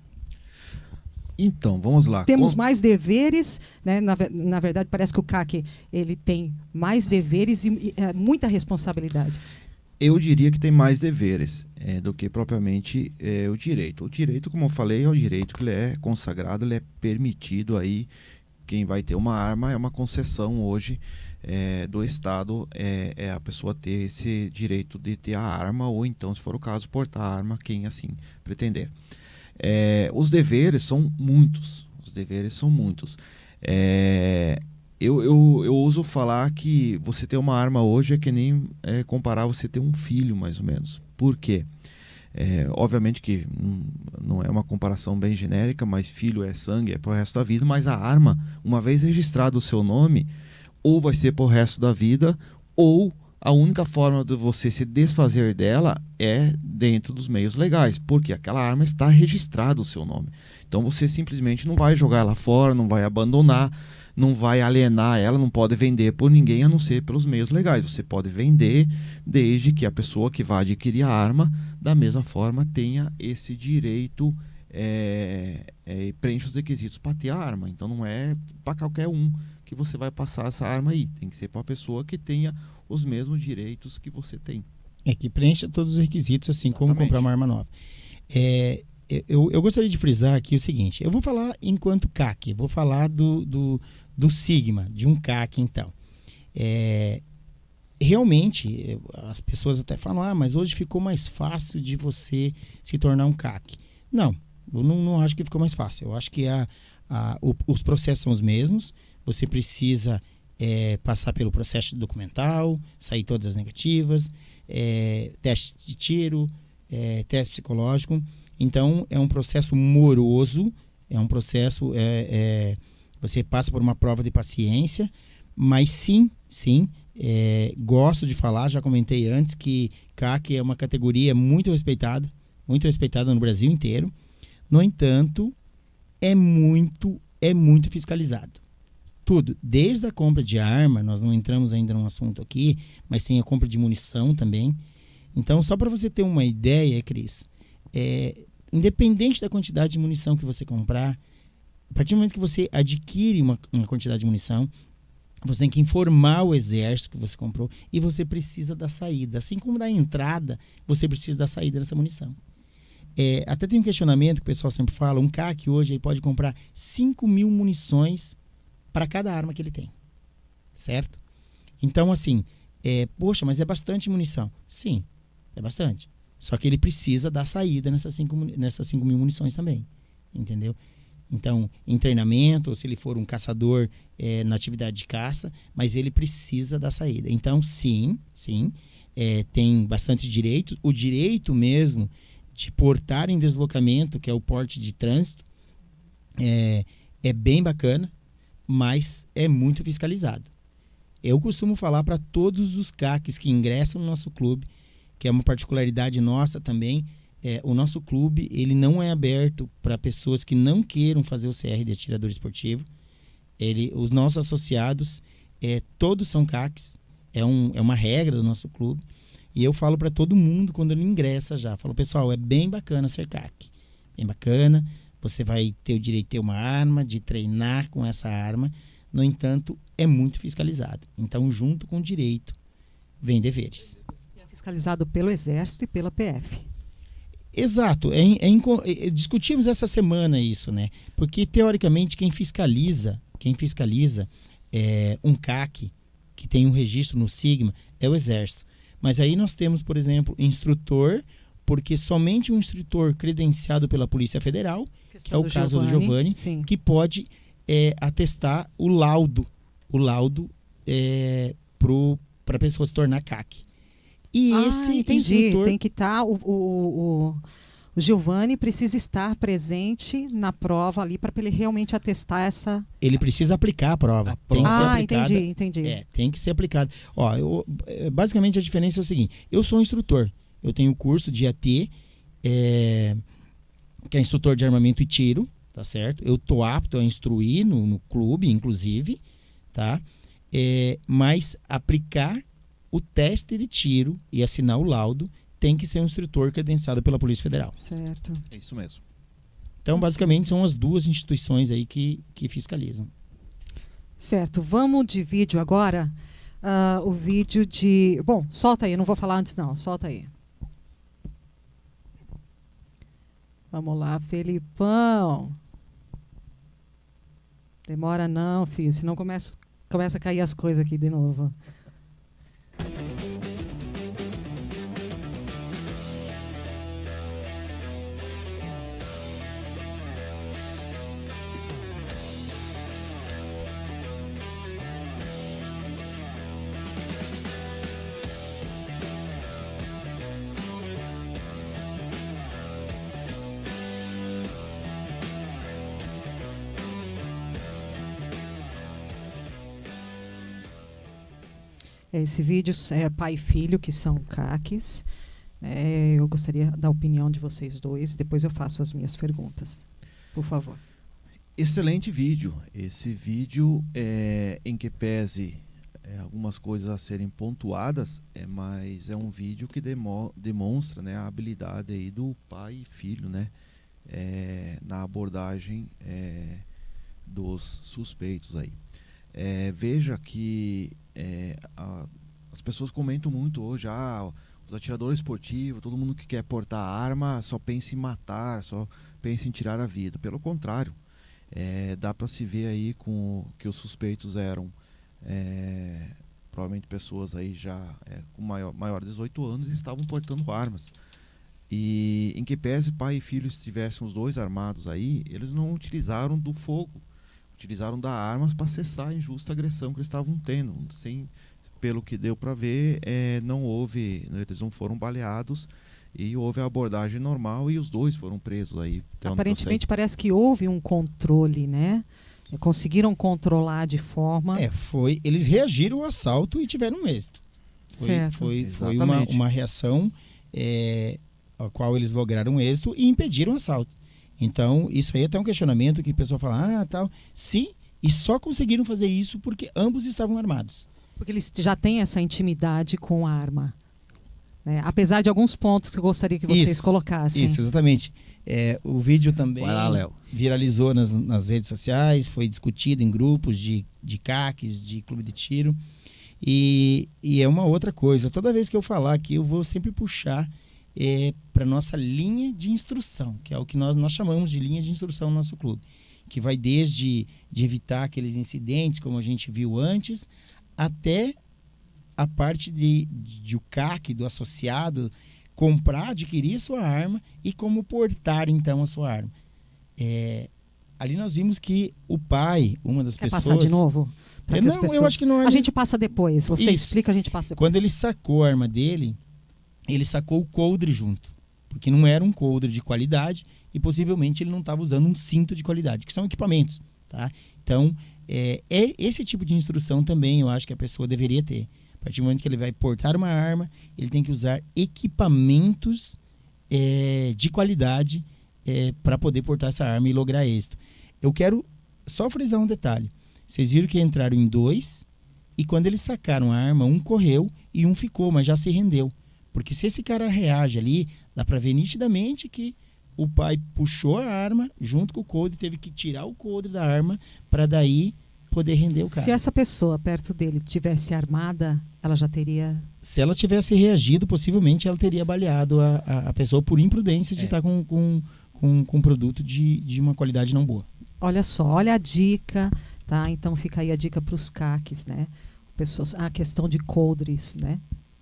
Então, vamos lá. Temos mais deveres, né? Na verdade, parece que o CAC ele tem mais deveres e muita responsabilidade. Eu diria que tem mais deveres do que propriamente o direito. O direito, como eu falei, é um direito que ele é consagrado, ele é permitido aí. Quem vai ter uma arma é uma concessão hoje do Estado, a pessoa ter esse direito de ter a arma, ou então, se for o caso, portar a arma, quem assim pretender. Os deveres são muitos. Eu uso falar que você ter uma arma hoje é que nem comparar você ter um filho, mais ou menos. Por quê? Obviamente que não é uma comparação bem genérica, mas filho é sangue, é pro resto da vida. Mas a arma, uma vez registrado o seu nome, ou vai ser pro resto da vida, ou a única forma de você se desfazer dela é dentro dos meios legais, porque aquela arma está registrado o seu nome. Então você simplesmente não vai jogar ela fora, não vai abandonar, não vai alienar ela, não pode vender por ninguém a não ser pelos meios legais. Você pode vender desde que a pessoa que vai adquirir a arma, da mesma forma, tenha esse direito e preencha os requisitos para ter a arma. Então não é para qualquer um que você vai passar essa arma aí. Tem que ser para uma pessoa que tenha os mesmos direitos que você tem. Que preencha todos os requisitos, assim Exatamente. como comprar uma arma nova. Eu gostaria de frisar aqui o seguinte. Eu vou falar enquanto CAC, vou falar do Sigma, de um CAC, então. Realmente, as pessoas até falam, mas hoje ficou mais fácil de você se tornar um CAC. Não, eu não acho que ficou mais fácil. Eu acho que os processos são os mesmos. Você precisa passar pelo processo documental, sair todas as negativas, teste de tiro, teste psicológico. Então, é um processo moroso, É um processo, você passa por uma prova de paciência, mas sim, gosto de falar, já comentei antes, que CAC é uma categoria muito respeitada no Brasil inteiro. No entanto, é muito fiscalizado. Tudo, desde a compra de arma, nós não entramos ainda num assunto aqui, mas tem a compra de munição também. Então, só para você ter uma ideia, Cris, independente da quantidade de munição que você comprar, a partir do momento que você adquire uma quantidade de munição, você tem que informar o exército que você comprou e você precisa da saída. Assim como da entrada, você precisa da saída dessa munição. Até tem um questionamento que o pessoal sempre fala, um CAC hoje ele pode comprar 5.000 munições para cada arma que ele tem, certo? Então, assim, poxa, mas é bastante munição. Sim, é bastante. Só que ele precisa dar saída nessas 5.000 munições também, entendeu? Então, em treinamento, ou se ele for um caçador na atividade de caça, mas ele precisa da saída. Então, sim, tem bastante direito. O direito mesmo de portar em deslocamento, que é o porte de trânsito, é bem bacana, mas é muito fiscalizado. Eu costumo falar para todos os CACs que ingressam no nosso clube, que é uma particularidade nossa também, o nosso clube ele não é aberto para pessoas que não queiram fazer o CR de atirador esportivo. Os nossos associados, todos são CACs, é uma regra do nosso clube. E eu falo para todo mundo quando ele ingressa já. Falo, pessoal, é bem bacana ser CAC. Bem bacana. Você vai ter o direito de ter uma arma, de treinar com essa arma. No entanto, é muito fiscalizado. Então, junto com o direito, vem deveres. É fiscalizado pelo Exército e pela PF. Exato. Discutimos essa semana isso, né? Porque, teoricamente, quem fiscaliza um CAC, que tem um registro no Sigma, é o Exército. Mas aí nós temos, por exemplo, instrutor, porque somente um instrutor credenciado pela Polícia Federal, que é o caso do Giovanni, que pode atestar o laudo para a pessoa se tornar CAC. E esse instrutor... Tem que estar... O Giovanni precisa estar presente na prova ali para ele realmente atestar essa... Ele precisa aplicar a prova. Tem que ser aplicada. Entendi. Tem que ser aplicado. Basicamente a diferença é o seguinte, eu sou um instrutor, eu tenho curso de AT, que é instrutor de armamento e tiro, tá certo? Eu tô apto a instruir no clube, inclusive, tá? Mas aplicar o teste de tiro e assinar o laudo tem que ser um instrutor credenciado pela Polícia Federal. Certo. É isso mesmo. Então, basicamente, são as duas instituições aí que fiscalizam. Certo. Vamos de vídeo agora. O vídeo de... Bom, solta aí. Eu não vou falar antes, não. Solta aí. Vamos lá, Felipão. Demora não, filho. Senão começa a cair as coisas aqui de novo. Esse vídeo é pai e filho, que são CACs. Eu gostaria da opinião de vocês dois. Depois eu faço as minhas perguntas. Por favor. Excelente vídeo. Esse vídeo, em que pese algumas coisas a serem pontuadas, mas é um vídeo que demonstra, né, a habilidade aí do pai e filho, né, na abordagem dos suspeitos aí. Veja que as pessoas comentam muito hoje, os atiradores esportivos, todo mundo que quer portar arma só pensa em matar, só pensa em tirar a vida. Pelo contrário, dá para se ver aí que os suspeitos eram provavelmente pessoas aí já com maior de 18 anos e estavam portando armas. E em que pese pai e filho estivessem os dois armados aí, eles não utilizaram do fogo, utilizaram da arma para cessar a injusta agressão que eles estavam tendo. Pelo que deu para ver, não houve, eles não foram baleados e houve a abordagem normal e os dois foram presos aí. até onde eu sei. Aparentemente parece que houve um controle, né? Conseguiram controlar de forma... Eles reagiram ao assalto e tiveram um êxito. Certo. Foi Exatamente. uma reação a qual eles lograram êxito e impediram o assalto. Então, isso aí é até um questionamento que o pessoal fala, tal. Sim, e só conseguiram fazer isso porque ambos estavam armados. Porque eles já têm essa intimidade com a arma. Né? Apesar de alguns pontos que eu gostaria que vocês colocassem. Isso, exatamente. O vídeo também Vai lá, Léo. viralizou nas redes sociais, foi discutido em grupos de CACs, de clube de tiro. E é uma outra coisa. Toda vez que eu falar aqui, eu vou sempre puxar para nossa linha de instrução, que é o que nós chamamos de linha de instrução no nosso clube. Que vai desde de evitar aqueles incidentes, como a gente viu antes, até a parte de o CAC, do associado, comprar, adquirir a sua arma e como portar, então, a sua arma. Ali nós vimos que o pai, uma das Quer pessoas... passar de novo? Eu acho que não é... A gente passa depois. Você Isso. explica, a gente passa depois. Quando ele sacou a arma dele, ele sacou o coldre junto. Porque não era um coldre de qualidade e possivelmente ele não estava usando um cinto de qualidade, que são equipamentos. Tá? Então, esse tipo de instrução também eu acho que a pessoa deveria ter. A partir do momento que ele vai portar uma arma, ele tem que usar equipamentos de qualidade para poder portar essa arma e lograr êxito. Eu quero só frisar um detalhe. Vocês viram que entraram em 2 e quando eles sacaram a arma, um correu e um ficou, mas já se rendeu. Porque se esse cara reage ali, dá para ver nitidamente que o pai puxou a arma junto com o coldre, teve que tirar o coldre da arma para daí poder render o cara. Se essa pessoa perto dele tivesse armada, ela já teria... Se ela tivesse reagido, possivelmente ela teria baleado a pessoa por imprudência de estar com um produto de uma qualidade não boa. Olha só, olha a dica, tá? Então fica aí a dica para os CACs, né? A questão de coldres, né?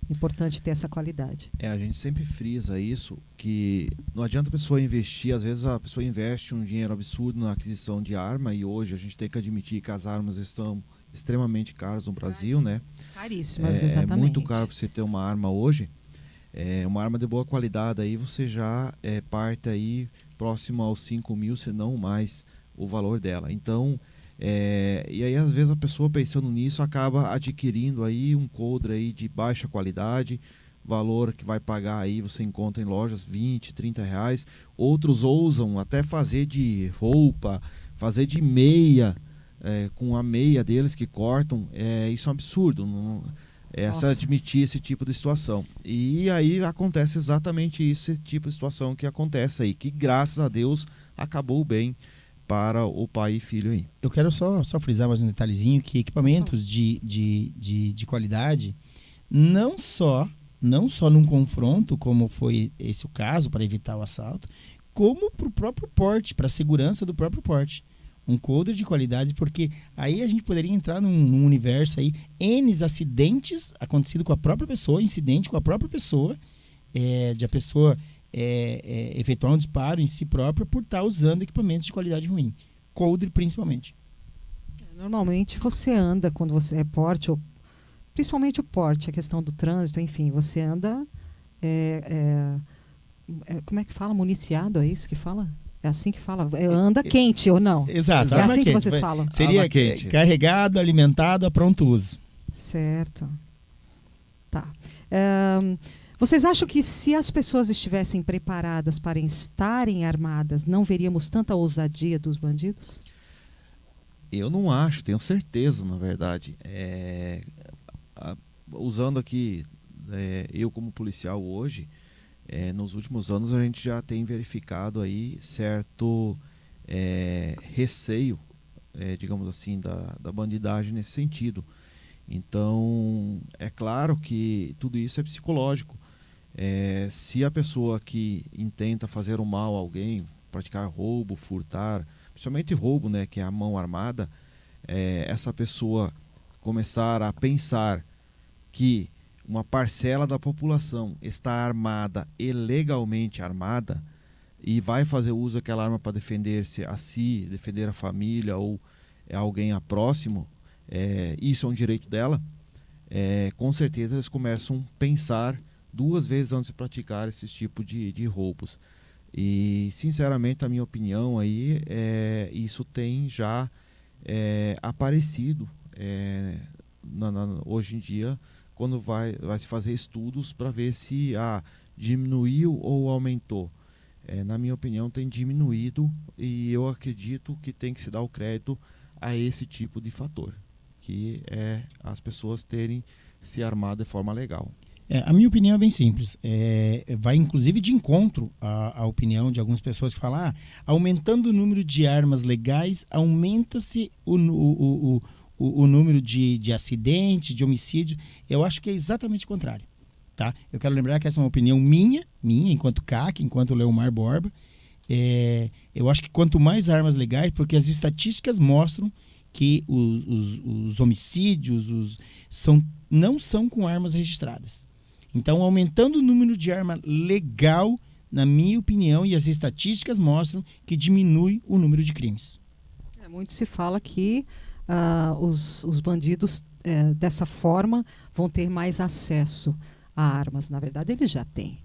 Importante ter essa qualidade. A gente sempre frisa isso, que não adianta a pessoa investir, às vezes a pessoa investe um dinheiro absurdo na aquisição de arma e hoje a gente tem que admitir que as armas estão extremamente caras no Brasil, né? Caríssimas, exatamente. É muito caro para você ter uma arma hoje. Uma arma de boa qualidade aí você já parte aí próximo aos 5 mil, se não mais o valor dela. Então, e aí às vezes a pessoa pensando nisso acaba adquirindo aí um coldre aí de baixa qualidade, valor que vai pagar aí, você encontra em lojas 20, 30 reais. Outros ousam até fazer de roupa, fazer de meia, com a meia deles que cortam. Isso é um absurdo, se admitir esse tipo de situação. E aí acontece exatamente esse tipo de situação que acontece aí, que graças a Deus acabou bem para o pai e filho aí. Eu quero só frisar mais um detalhezinho, que equipamentos de qualidade, não só num confronto, como foi esse o caso, para evitar o assalto, como para o próprio porte, para a segurança do próprio porte. Um coldre de qualidade, porque aí a gente poderia entrar num universo aí, N acidentes acontecidos com a própria pessoa, incidente com a própria pessoa, de a pessoa efetuar um disparo em si própria por estar usando equipamentos de qualidade ruim. Coldre principalmente. Normalmente você anda, quando você é porte, ou principalmente o porte, a questão do trânsito, enfim, você anda, como é que fala? Municiado, é isso que fala? É assim que fala? Anda quente ou não? Exato. É assim que quente. vocês falam? Seria carregado, alimentado, a pronto uso. Certo. Tá. Vocês acham que se as pessoas estivessem preparadas para estarem armadas, não veríamos tanta ousadia dos bandidos? Eu não acho, tenho certeza, na verdade. Usando aqui, eu como policial hoje, nos últimos anos a gente já tem verificado aí certo receio, digamos assim, da bandidagem nesse sentido. Então, é claro que tudo isso é psicológico. Se a pessoa que intenta fazer o mal a alguém, praticar roubo, furtar, principalmente roubo, né, que é a mão armada, essa pessoa começar a pensar que uma parcela da população está armada e legalmente armada e vai fazer uso daquela arma para defender-se a si, defender a família ou alguém próximo, isso é um direito dela, com certeza eles começam a pensar 2 vezes antes de praticar esse tipo de roubos. E, sinceramente, a minha opinião aí isso tem já aparecido hoje em dia, quando vai se fazer estudos para ver se diminuiu ou aumentou. Na minha opinião, tem diminuído, e eu acredito que tem que se dar o crédito a esse tipo de fator, que é as pessoas terem se armado de forma legal. A minha opinião é bem simples. Vai inclusive de encontro à opinião de algumas pessoas que falam: aumentando o número de armas legais, aumenta-se o número de acidentes, de homicídios. Eu acho que é exatamente o contrário. Tá? Eu quero lembrar que essa é uma opinião minha enquanto CAC, enquanto Leomar Borba. Eu acho que quanto mais armas legais, porque as estatísticas mostram que os homicídios não são com armas registradas. Então, aumentando o número de arma legal, na minha opinião, e as estatísticas mostram que diminui o número de crimes. Muito se fala que os bandidos, dessa forma, vão ter mais acesso a armas. Na verdade, eles já têm.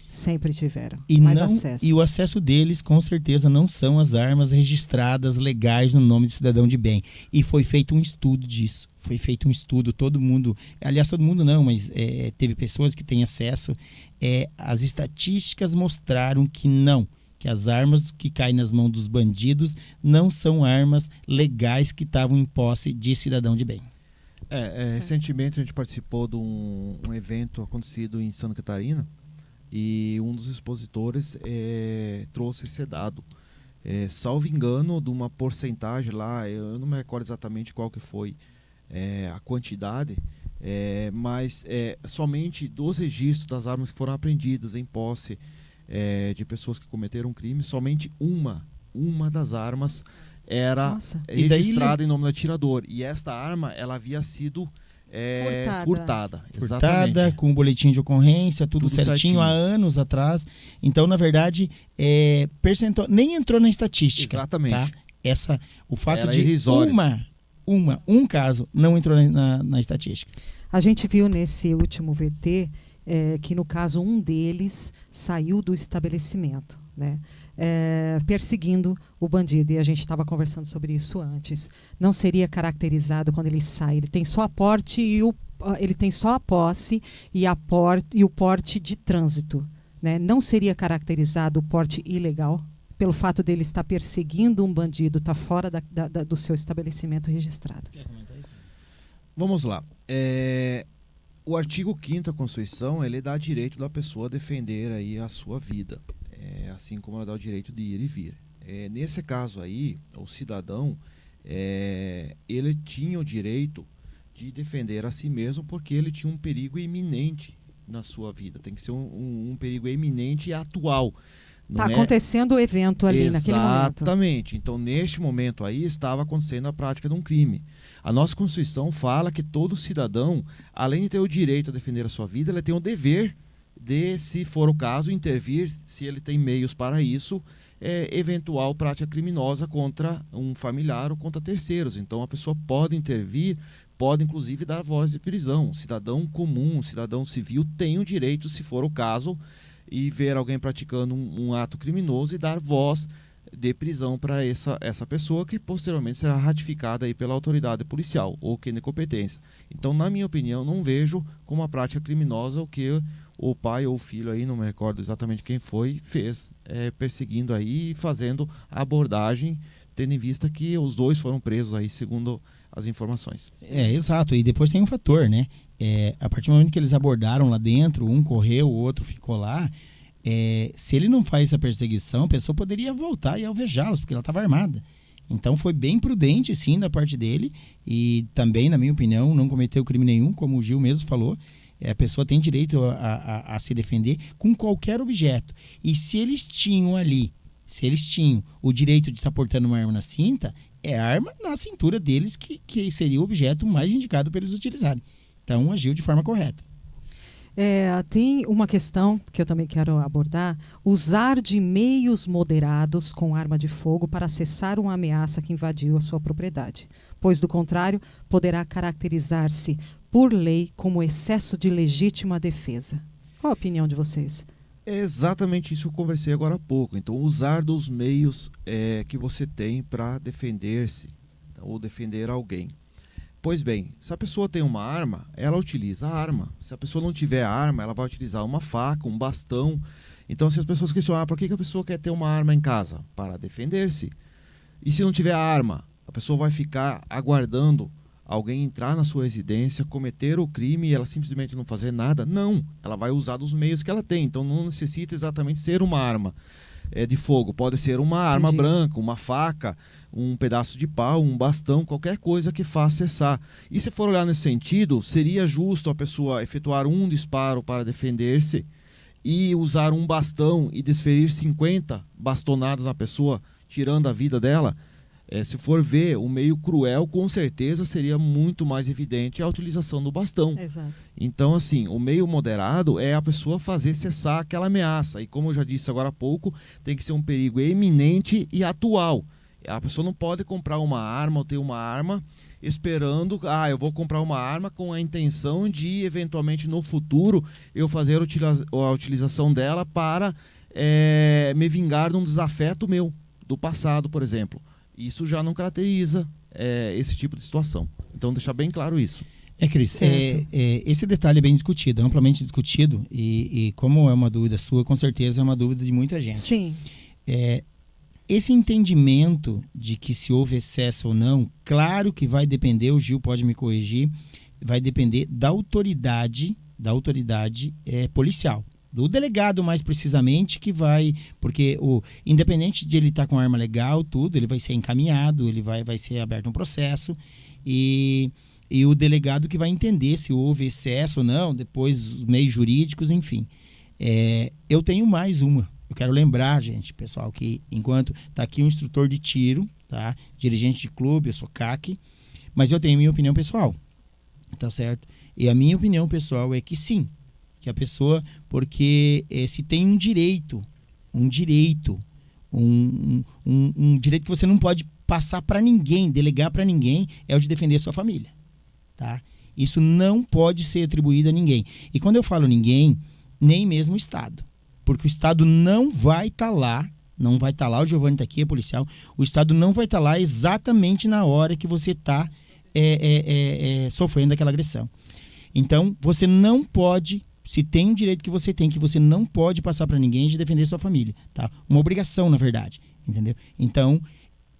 Sempre tiveram mais acesso. E o acesso deles, com certeza, não são as armas registradas legais no nome de cidadão de bem. E foi feito um estudo disso. Foi feito um estudo, todo mundo... Aliás, todo mundo não, mas teve pessoas que têm acesso. As estatísticas mostraram que não. Que as armas que caem nas mãos dos bandidos não são armas legais que estavam em posse de cidadão de bem. Recentemente a gente participou de um evento acontecido em Santa Catarina, e um dos expositores trouxe esse dado. Salvo engano, de uma porcentagem lá, eu não me recordo exatamente qual que foi a quantidade, mas somente dos registros das armas que foram apreendidas em posse de pessoas que cometeram crime, somente uma das armas era registrada em nome do atirador. E esta arma, ela havia sido furtada. Furtada, com o boletim de ocorrência, tudo certinho, há anos atrás. Então, na verdade, percentual nem entrou na estatística. Exatamente. Tá? O fato era de irrisório. um caso não entrou na estatística. A gente viu nesse último VT que, no caso, um deles saiu do estabelecimento, né? Perseguindo o bandido, e a gente estava conversando sobre isso antes. Não seria caracterizado quando ele sai, ele tem só a posse e o porte de trânsito, né? Não seria caracterizado o porte ilegal pelo fato dele estar perseguindo um bandido, estar fora do seu estabelecimento registrado. Quer comentar isso? Vamos lá. O artigo 5º da Constituição, ele dá direito da pessoa defender aí a sua vida. Assim como ela dá o direito de ir e vir. Nesse caso aí, o cidadão, ele tinha o direito de defender a si mesmo, porque ele tinha um perigo iminente na sua vida. Tem que ser um perigo iminente e atual. Está acontecendo o evento ali naquele momento. Exatamente. Então, neste momento aí, estava acontecendo a prática de um crime. A nossa Constituição fala que todo cidadão, além de ter o direito a defender a sua vida, ele tem o dever de, se for o caso, intervir, se ele tem meios para isso, eventual prática criminosa contra um familiar ou contra terceiros. Então, a pessoa pode intervir, pode inclusive dar voz de prisão. O cidadão comum, o cidadão civil tem o direito, se for o caso, e ver alguém praticando um ato criminoso e dar voz de prisão para essa pessoa, que posteriormente será ratificada aí pela autoridade policial ou quem de competência. Então, na minha opinião, não vejo como uma prática criminosa o que o pai ou o filho aí, não me recordo exatamente quem foi, fez, perseguindo aí e fazendo a abordagem, tendo em vista que os dois foram presos aí, segundo as informações. Exato. E depois tem um fator, né? A partir do momento que eles abordaram lá dentro, um correu, o outro ficou lá, se ele não faz essa perseguição, a pessoa poderia voltar e alvejá-los, porque ela estava armada. Então foi bem prudente, sim, da parte dele, e também, na minha opinião, não cometeu crime nenhum, como o Gil mesmo falou. A pessoa tem direito a se defender com qualquer objeto. E se eles tinham o direito de estar portando uma arma na cinta, é a arma na cintura deles que seria o objeto mais indicado para eles utilizarem. Então, agiu de forma correta. Tem uma questão que eu também quero abordar: usar de meios moderados com arma de fogo para cessar uma ameaça que invadiu a sua propriedade, pois, do contrário, poderá caracterizar-se por lei como excesso de legítima defesa. Qual a opinião de vocês? É exatamente isso que eu conversei agora há pouco. Então, usar dos meios que você tem para defender-se ou defender alguém. Pois bem, se a pessoa tem uma arma, ela utiliza a arma. Se a pessoa não tiver arma, ela vai utilizar uma faca, um bastão. Então, se as pessoas questionam, por que a pessoa quer ter uma arma em casa? Para defender-se. E se não tiver arma, a pessoa vai ficar aguardando alguém entrar na sua residência, cometer o crime e ela simplesmente não fazer nada? Não, ela vai usar dos meios que ela tem. Então não necessita exatamente ser uma arma de fogo. Pode ser uma arma branca, uma faca, um pedaço de pau, um bastão, qualquer coisa que faça cessar. E se for olhar nesse sentido, seria justo a pessoa efetuar um disparo para defender-se e usar um bastão e desferir 50 bastonadas na pessoa, tirando a vida dela? Se for ver o meio cruel, com certeza seria muito mais evidente a utilização do bastão. Exato. Então, assim, o meio moderado é a pessoa fazer cessar aquela ameaça. E como eu já disse agora há pouco, tem que ser um perigo eminente e atual. A pessoa não pode comprar uma arma ou ter uma arma esperando, eu vou comprar uma arma com a intenção de, eventualmente, no futuro, eu fazer a utilização dela para me vingar de um desafeto meu, do passado, por exemplo. Isso já não caracteriza esse tipo de situação. Então, deixar bem claro isso. Cris, esse detalhe é bem discutido, amplamente discutido, e como é uma dúvida sua, com certeza é uma dúvida de muita gente. Sim. Esse entendimento de que se houve excesso ou não, claro que vai depender, o Gil pode me corrigir, vai depender da autoridade policial. Do delegado, mais precisamente, que vai... Porque, independente de ele estar com arma legal, tudo, ele vai ser encaminhado, ele vai ser aberto um processo, e o delegado que vai entender se houve excesso ou não, depois os meios jurídicos, enfim. Eu tenho mais uma. Eu quero lembrar, gente, pessoal, que enquanto está aqui um instrutor de tiro, tá? Dirigente de clube, eu sou CAC, mas eu tenho minha opinião pessoal, tá certo? E a minha opinião pessoal é que sim, que a pessoa, porque se tem um direito que você não pode passar para ninguém, delegar para ninguém, é o de defender a sua família, tá? Isso não pode ser atribuído a ninguém. E quando eu falo ninguém, nem mesmo o Estado, porque o Estado não vai estar lá, o Giovanni está aqui, é policial, o Estado não vai estar lá exatamente na hora que você está sofrendo aquela agressão. Então, você não pode... Se tem um direito que você não pode passar para ninguém, de defender sua família, tá? Uma obrigação, na verdade, entendeu? Então,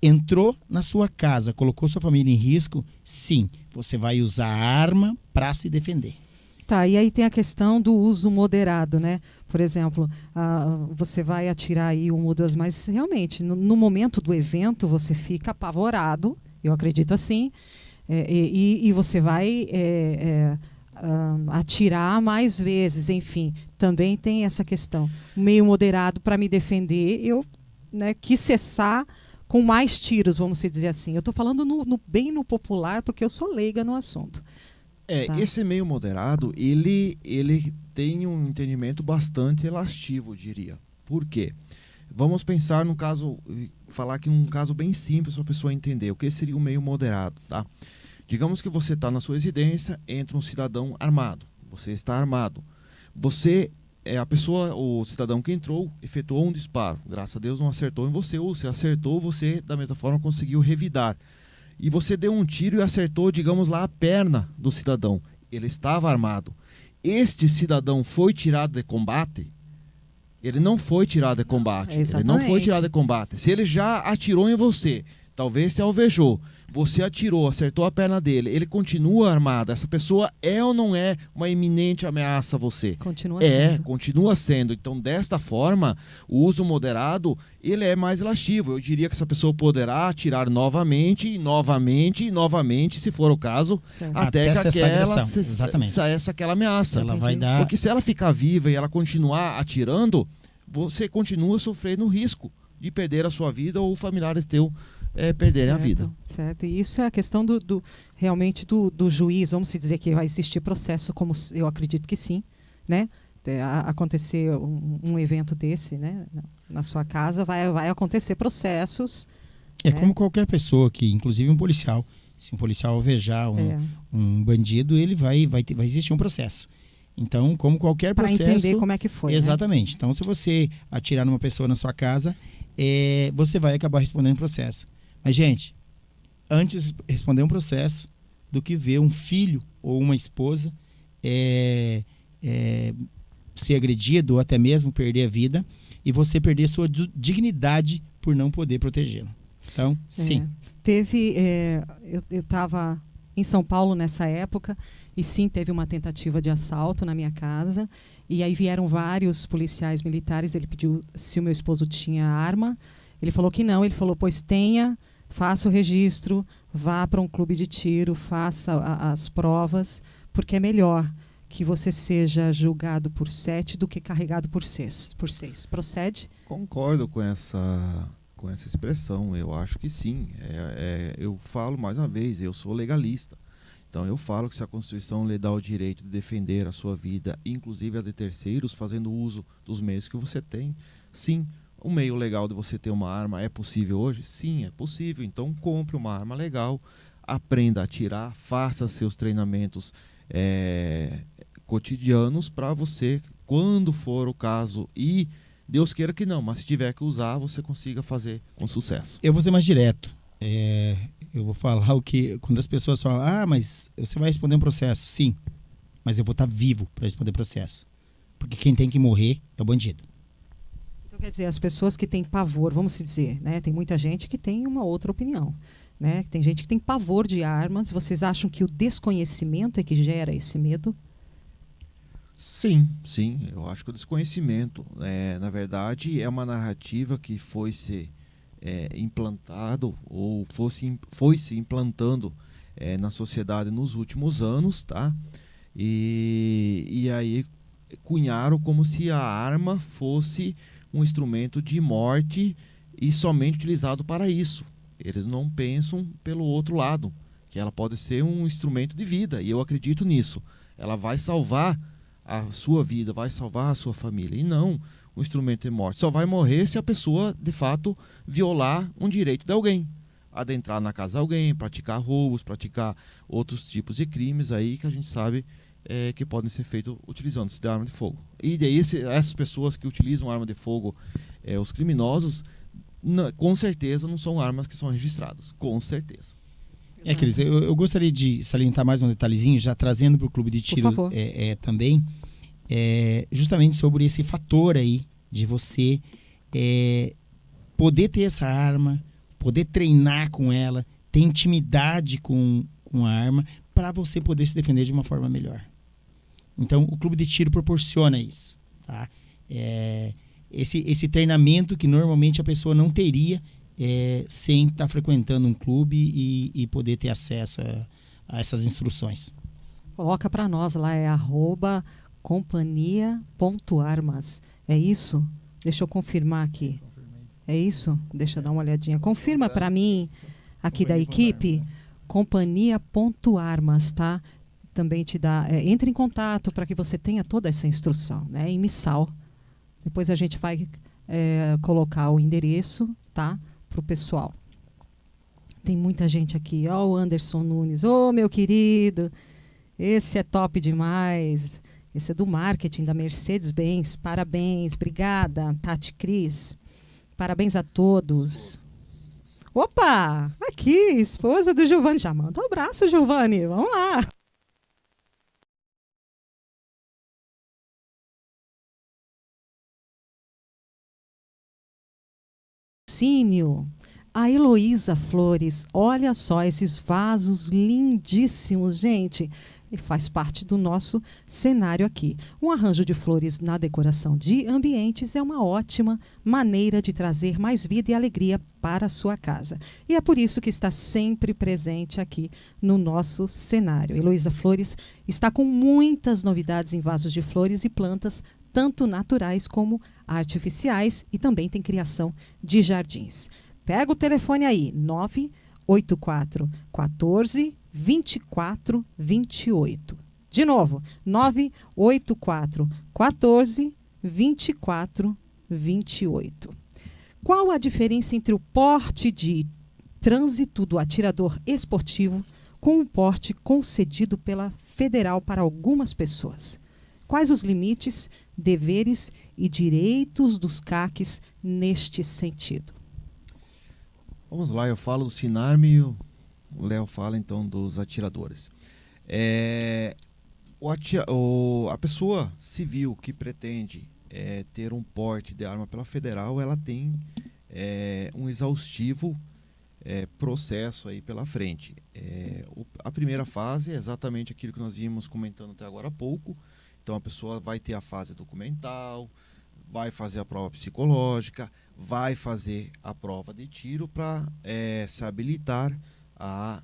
entrou na sua casa, colocou sua família em risco, sim, você vai usar a arma para se defender. Tá, e aí tem a questão do uso moderado, né? Por exemplo, você vai atirar aí uma ou duas, mas realmente, no momento do evento, você fica apavorado, eu acredito assim, e você vai... atirar mais vezes, enfim, também tem essa questão. Meio moderado para me defender, eu quis cessar com mais tiros, vamos dizer assim. Eu estou falando bem no popular, porque eu sou leiga no assunto. Tá? Esse meio moderado, ele tem um entendimento bastante elastio, eu diria. Por quê? Vamos pensar no caso, falar aqui um caso bem simples para a pessoa entender o que seria o meio moderado, tá? Digamos que você está na sua residência, entra um cidadão armado. Você está armado. O cidadão que entrou, efetuou um disparo. Graças a Deus não acertou em você, ou se acertou, você da mesma forma conseguiu revidar. E você deu um tiro e acertou, digamos lá, a perna do cidadão. Ele estava armado. Este cidadão foi tirado de combate? Ele não foi tirado de combate. Ele não foi tirado de combate. Se ele já atirou em você, talvez te alvejou, você atirou, acertou a perna dele, ele continua armado, essa pessoa é ou não é uma iminente ameaça a você? Continua sendo. Continua sendo. Então, desta forma, o uso moderado, ele é mais elastio. Eu diria que essa pessoa poderá atirar novamente, e novamente, e novamente, se for o caso, até que cesse aquela ameaça. Porque se ela ficar viva e ela continuar atirando, você continua sofrendo o risco de perder a sua vida ou familiares teu perderem a vida. Certo, e isso é a questão realmente do juiz, vamos dizer que vai existir processo, como eu acredito que sim, né? Acontecer um evento desse, né? Na sua casa, vai acontecer processos. Como qualquer pessoa, que inclusive um policial, se um policial alvejar um bandido, ele vai existir um processo. Então, como qualquer Para processo... entender como é que foi, Exatamente. Então, se você atirar numa pessoa na sua casa, você vai acabar respondendo processo. Mas, gente, antes de responder um processo do que ver um filho ou uma esposa ser agredido ou até mesmo perder a vida e você perder sua dignidade por não poder protegê-lo. Então, sim. Eu estava em São Paulo nessa época e sim, teve uma tentativa de assalto na minha casa e aí vieram vários policiais militares. Ele pediu se o meu esposo tinha arma. Ele falou que não. Ele falou, pois tenha, faça o registro, vá para um clube de tiro, faça as provas, porque é melhor que você seja julgado por 7 do que carregado por 6. Procede? Concordo com essa expressão. Eu acho que sim. Eu falo mais uma vez, eu sou legalista. Então eu falo que se a Constituição lhe dá o direito de defender a sua vida, inclusive a de terceiros, fazendo uso dos meios que você tem, sim. O meio legal de você ter uma arma é possível hoje? Sim, é possível. Então compre uma arma legal, aprenda a atirar, faça seus treinamentos cotidianos para você, quando for o caso, e Deus queira que não, mas se tiver que usar, você consiga fazer com sucesso. Eu vou ser mais direto. Eu vou falar o que... Quando as pessoas falam, mas você vai responder um processo. Sim, mas eu vou estar vivo para responder processo. Porque quem tem que morrer é o bandido. Então, quer dizer, as pessoas que têm pavor, vamos dizer, né? Tem muita gente que tem uma outra opinião. Né? Tem gente que tem pavor de armas. Vocês acham que o desconhecimento é que gera esse medo? Sim. Eu acho que o desconhecimento, na verdade, é uma narrativa que foi se implantado ou foi se implantando na sociedade nos últimos anos, tá? E aí cunharam como se a arma fosse um instrumento de morte e somente utilizado para isso. Eles não pensam pelo outro lado, que ela pode ser um instrumento de vida, e eu acredito nisso. Ela vai salvar a sua vida, vai salvar a sua família, e não um instrumento de morte. Só vai morrer se a pessoa, de fato, violar um direito de alguém, adentrar na casa de alguém, praticar roubos, praticar outros tipos de crimes aí que a gente sabe que podem ser feitos utilizando-se de arma de fogo. E daí essas pessoas que utilizam arma de fogo, os criminosos, com certeza não são armas que são registradas, com certeza. Cris, eu gostaria de salientar mais um detalhezinho, já trazendo para o Clube de Tiro também, justamente sobre esse fator aí de você poder ter essa arma, poder treinar com ela, ter intimidade com a arma, para você poder se defender de uma forma melhor. Então, o Clube de Tiro proporciona isso, tá? Esse treinamento que normalmente a pessoa não teria sem estar frequentando um clube e poder ter acesso a essas instruções. Coloca para nós lá, @companhia.armas. É isso? Deixa eu confirmar aqui. É isso? Deixa eu dar uma olhadinha. Confirma para mim, aqui da equipe, companhia.armas, tá? Também te dá... entre em contato para que você tenha toda essa instrução, né? Em Missal. Depois a gente vai colocar o endereço, tá? Para o pessoal. Tem muita gente aqui. Ó, o Anderson Nunes. Ô, meu querido, esse é top demais. Esse é do marketing da Mercedes-Benz. Parabéns. Obrigada, Tati Cris. Parabéns a todos. Opa! Aqui, esposa do Giovanni. Já manda um abraço, Giovanni. Vamos lá. A Heloísa Flores, olha só esses vasos lindíssimos, gente, e faz parte do nosso cenário aqui. Um arranjo de flores na decoração de ambientes é uma ótima maneira de trazer mais vida e alegria para a sua casa. E é por isso que está sempre presente aqui no nosso cenário. Heloísa Flores está com muitas novidades em vasos de flores e plantas, tanto naturais como artificiais, e também tem criação de jardins. Pega o telefone aí, 984 14 24 28. De novo, 984 14 24 28. Qual a diferença entre o porte de trânsito do atirador esportivo com o porte concedido pela Federal para algumas pessoas? Quais os limites, deveres e direitos dos CACs neste sentido? Vamos lá, eu falo do Sinarme e o Léo fala então dos atiradores. A pessoa civil que pretende ter um porte de arma pela federal, ela tem um exaustivo processo aí pela frente. A primeira fase é exatamente aquilo que nós vimos comentando até agora há pouco. Então a pessoa vai ter a fase documental, vai fazer a prova psicológica, vai fazer a prova de tiro para se habilitar a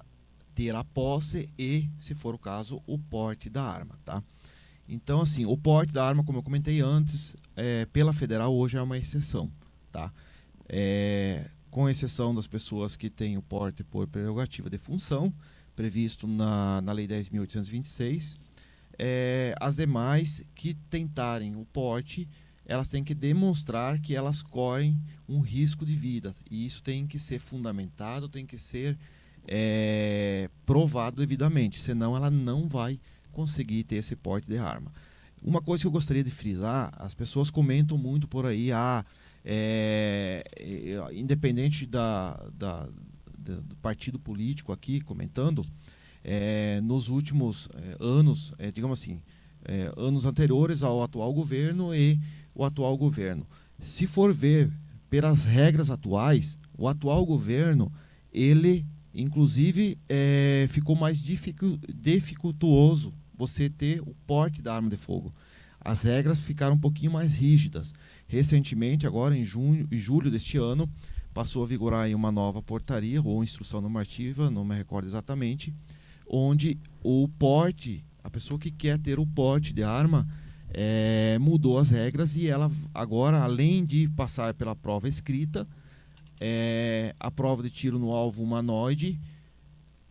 ter a posse e, se for o caso, o porte da arma, tá? Então, assim, o porte da arma, como eu comentei antes, pela federal hoje é uma exceção, tá? Com exceção das pessoas que têm o porte por prerrogativa de função, previsto na Lei 10.826, as demais que tentarem o porte, elas têm que demonstrar que elas correm um risco de vida, e isso tem que ser fundamentado, tem que ser provado devidamente, senão ela não vai conseguir ter esse porte de arma. Uma coisa que eu gostaria de frisar, as pessoas comentam muito por aí, independente do partido político aqui comentando, nos últimos anos, digamos assim, anos anteriores ao atual governo e o atual governo. Se for ver pelas regras atuais, o atual governo, ele inclusive ficou mais dificultuoso você ter o porte da arma de fogo. As regras ficaram um pouquinho mais rígidas. Recentemente, agora em julho deste ano, passou a vigorar aí uma nova portaria ou instrução normativa, não me recordo exatamente, onde o porte, a pessoa que quer ter o porte de arma, mudou as regras e ela agora, além de passar pela prova escrita, a prova de tiro no alvo humanoide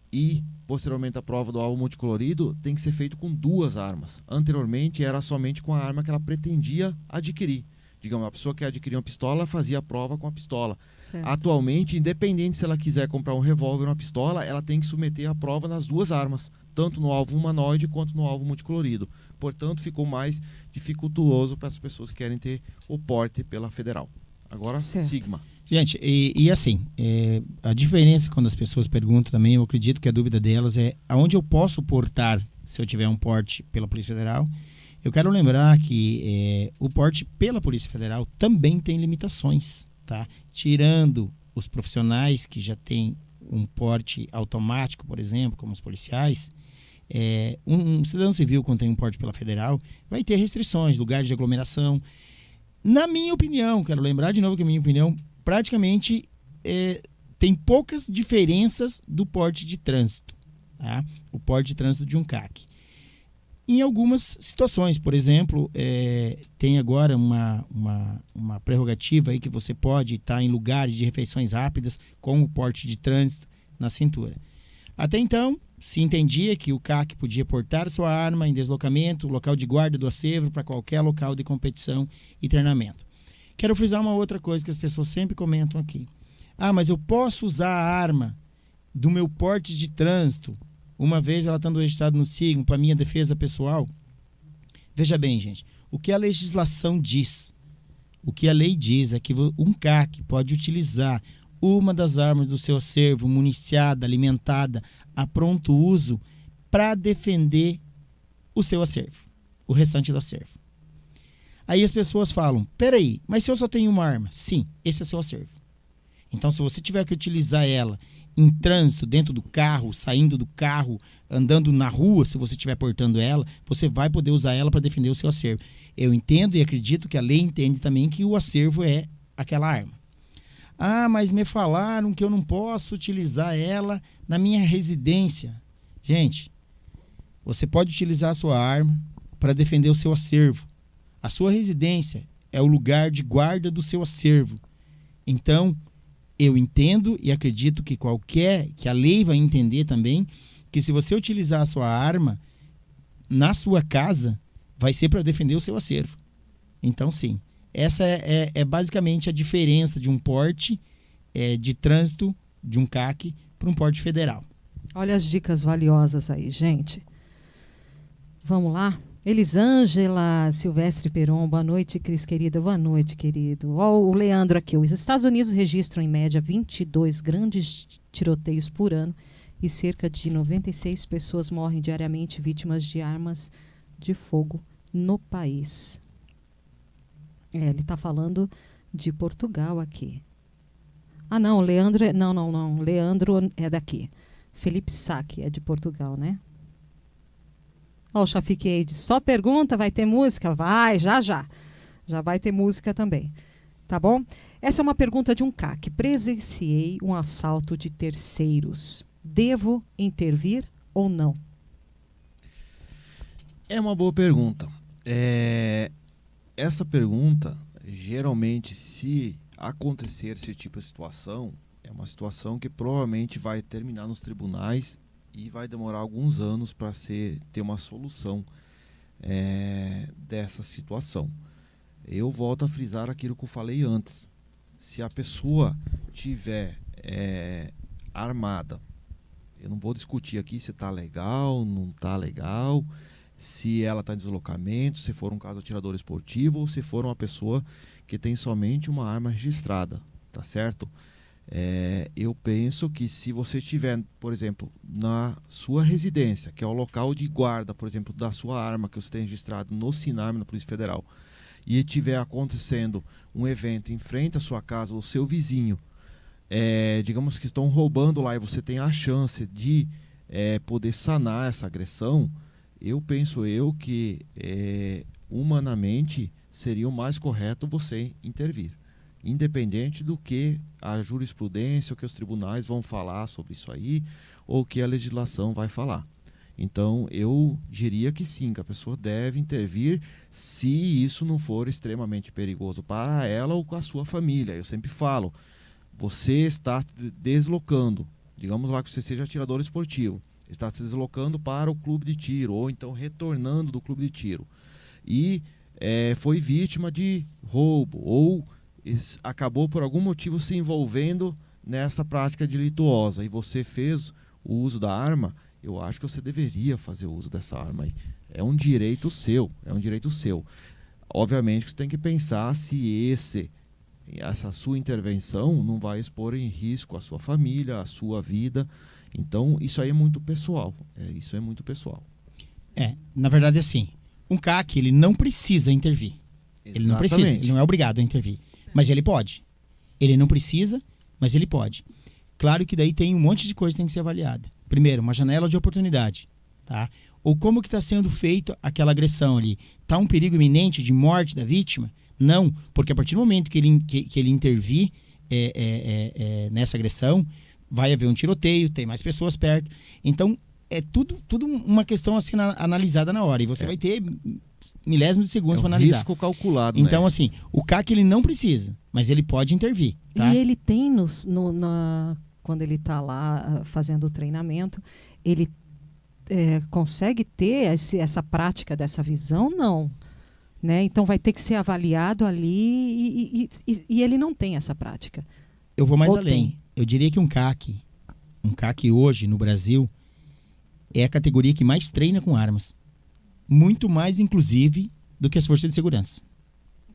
e posteriormente a prova do alvo multicolorido tem que ser feito com 2 armas. Anteriormente era somente com a arma que ela pretendia adquirir. Digamos, a pessoa que adquiria uma pistola fazia a prova com a pistola. Certo. Atualmente, independente se ela quiser comprar um revólver ou uma pistola, ela tem que submeter a prova nas 2 armas, tanto no alvo humanoide quanto no alvo multicolorido. Portanto, ficou mais dificultuoso para as pessoas que querem ter o porte pela federal. Agora, Certo. Sigma. Gente, e assim, a diferença quando as pessoas perguntam também, eu acredito que a dúvida delas é aonde eu posso portar se eu tiver um porte pela Polícia Federal. Eu quero lembrar que o porte pela Polícia Federal também tem limitações, tá? Tirando os profissionais que já têm um porte automático, por exemplo, como os policiais, um cidadão civil quando tem um porte pela Federal vai ter restrições, lugares de aglomeração. Na minha opinião, quero lembrar de novo que a minha opinião praticamente tem poucas diferenças do porte de trânsito, tá? O porte de trânsito de um CAC. Em algumas situações, por exemplo, tem agora uma prerrogativa aí que você pode estar em lugares de refeições rápidas com o porte de trânsito na cintura. Até então, se entendia que o CAC podia portar sua arma em deslocamento, local de guarda do acervo para qualquer local de competição e treinamento. Quero frisar uma outra coisa que as pessoas sempre comentam aqui. Mas eu posso usar a arma do meu porte de trânsito, uma vez ela estando registrada no SIGMO, para minha defesa pessoal? Veja bem, gente, o que a legislação diz, o que a lei diz é que um CAC pode utilizar uma das armas do seu acervo, municiada, alimentada, a pronto uso, para defender o seu acervo, o restante do acervo. Aí as pessoas falam, peraí, mas se eu só tenho uma arma? Sim, esse é seu acervo. Então, se você tiver que utilizar ela em trânsito, dentro do carro, saindo do carro, andando na rua, se você estiver portando ela, você vai poder usar ela para defender o seu acervo. Eu entendo e acredito que a lei entende também que o acervo é aquela arma. Mas me falaram que eu não posso utilizar ela na minha residência. Gente, você pode utilizar a sua arma para defender o seu acervo. A sua residência é o lugar de guarda do seu acervo. Então, eu entendo e acredito que a lei vai entender também, que se você utilizar a sua arma na sua casa, vai ser para defender o seu acervo. Então, sim, essa é basicamente a diferença de um porte de trânsito, de um CAC, para um porte federal. Olha as dicas valiosas aí, gente. Vamos lá? Elisângela Silvestre Peron, boa noite, Cris querida. Boa noite, querido. Ó, o Leandro aqui. Os Estados Unidos registram em média 22 grandes tiroteios por ano e cerca de 96 pessoas morrem diariamente vítimas de armas de fogo no país. Ele está falando de Portugal aqui. Ah, não, Leandro... Não. Leandro é daqui. Felipe Sack é de Portugal, né? Ó, o Shafiq Eide, só pergunta, vai ter música? Vai, já. Já vai ter música também. Tá bom? Essa é uma pergunta de um CAC. Presenciei um assalto de terceiros. Devo intervir ou não? É uma boa pergunta. Essa pergunta, geralmente, se acontecer esse tipo de situação, é uma situação que provavelmente vai terminar nos tribunais e vai demorar alguns anos para ter uma solução dessa situação. Eu volto a frisar aquilo que eu falei antes. Se a pessoa tiver armada, eu não vou discutir aqui se está legal, não está legal, se ela está em deslocamento, se for um caso atirador esportivo ou se for uma pessoa que tem somente uma arma registrada, tá certo? Eu penso que se você estiver, por exemplo, na sua residência, que é o local de guarda, por exemplo, da sua arma que você tem registrado no SINARM, na Polícia Federal, e estiver acontecendo um evento em frente à sua casa, o seu vizinho, digamos que estão roubando lá e você tem a chance de poder sanar essa agressão, eu penso que humanamente seria o mais correto você intervir. Independente do que a jurisprudência ou que os tribunais vão falar sobre isso aí, ou que a legislação vai falar. Então, eu diria que sim, que a pessoa deve intervir se isso não for extremamente perigoso para ela ou com a sua família. Eu sempre falo, você está se deslocando, digamos lá que você seja atirador esportivo, está se deslocando para o clube de tiro, ou então retornando do clube de tiro, e foi vítima de roubo, ou acabou por algum motivo se envolvendo nessa prática delituosa e você fez o uso da arma, eu acho que você deveria fazer uso dessa arma aí. É um direito seu, Obviamente que você tem que pensar se essa sua intervenção não vai expor em risco a sua família, a sua vida. Então, isso aí é muito pessoal. Na verdade, assim, um CAC, ele não precisa intervir. Ele não precisa, ele não é obrigado a intervir. Mas ele pode. Ele não precisa, mas ele pode. Claro que daí tem um monte de coisa que tem que ser avaliada. Primeiro, uma janela de oportunidade, tá? Ou como que está sendo feita aquela agressão ali? Está um perigo iminente de morte da vítima? Não, porque a partir do momento que ele intervir nessa agressão, vai haver um tiroteio, tem mais pessoas perto. Então, é tudo uma questão a ser analisada na hora. E você vai ter milésimos de segundos para analisar. Risco calculado, então, né? assim, o CAC ele não precisa, mas ele pode intervir. Tá? E ele tem, quando ele está lá fazendo o treinamento, ele consegue ter essa prática dessa visão? Não. Né? Então vai ter que ser avaliado ali e ele não tem essa prática. Eu vou mais Ou além. tem? Eu diria que um CAC hoje no Brasil é a categoria que mais treina com armas. Muito mais, inclusive, do que as forças de segurança.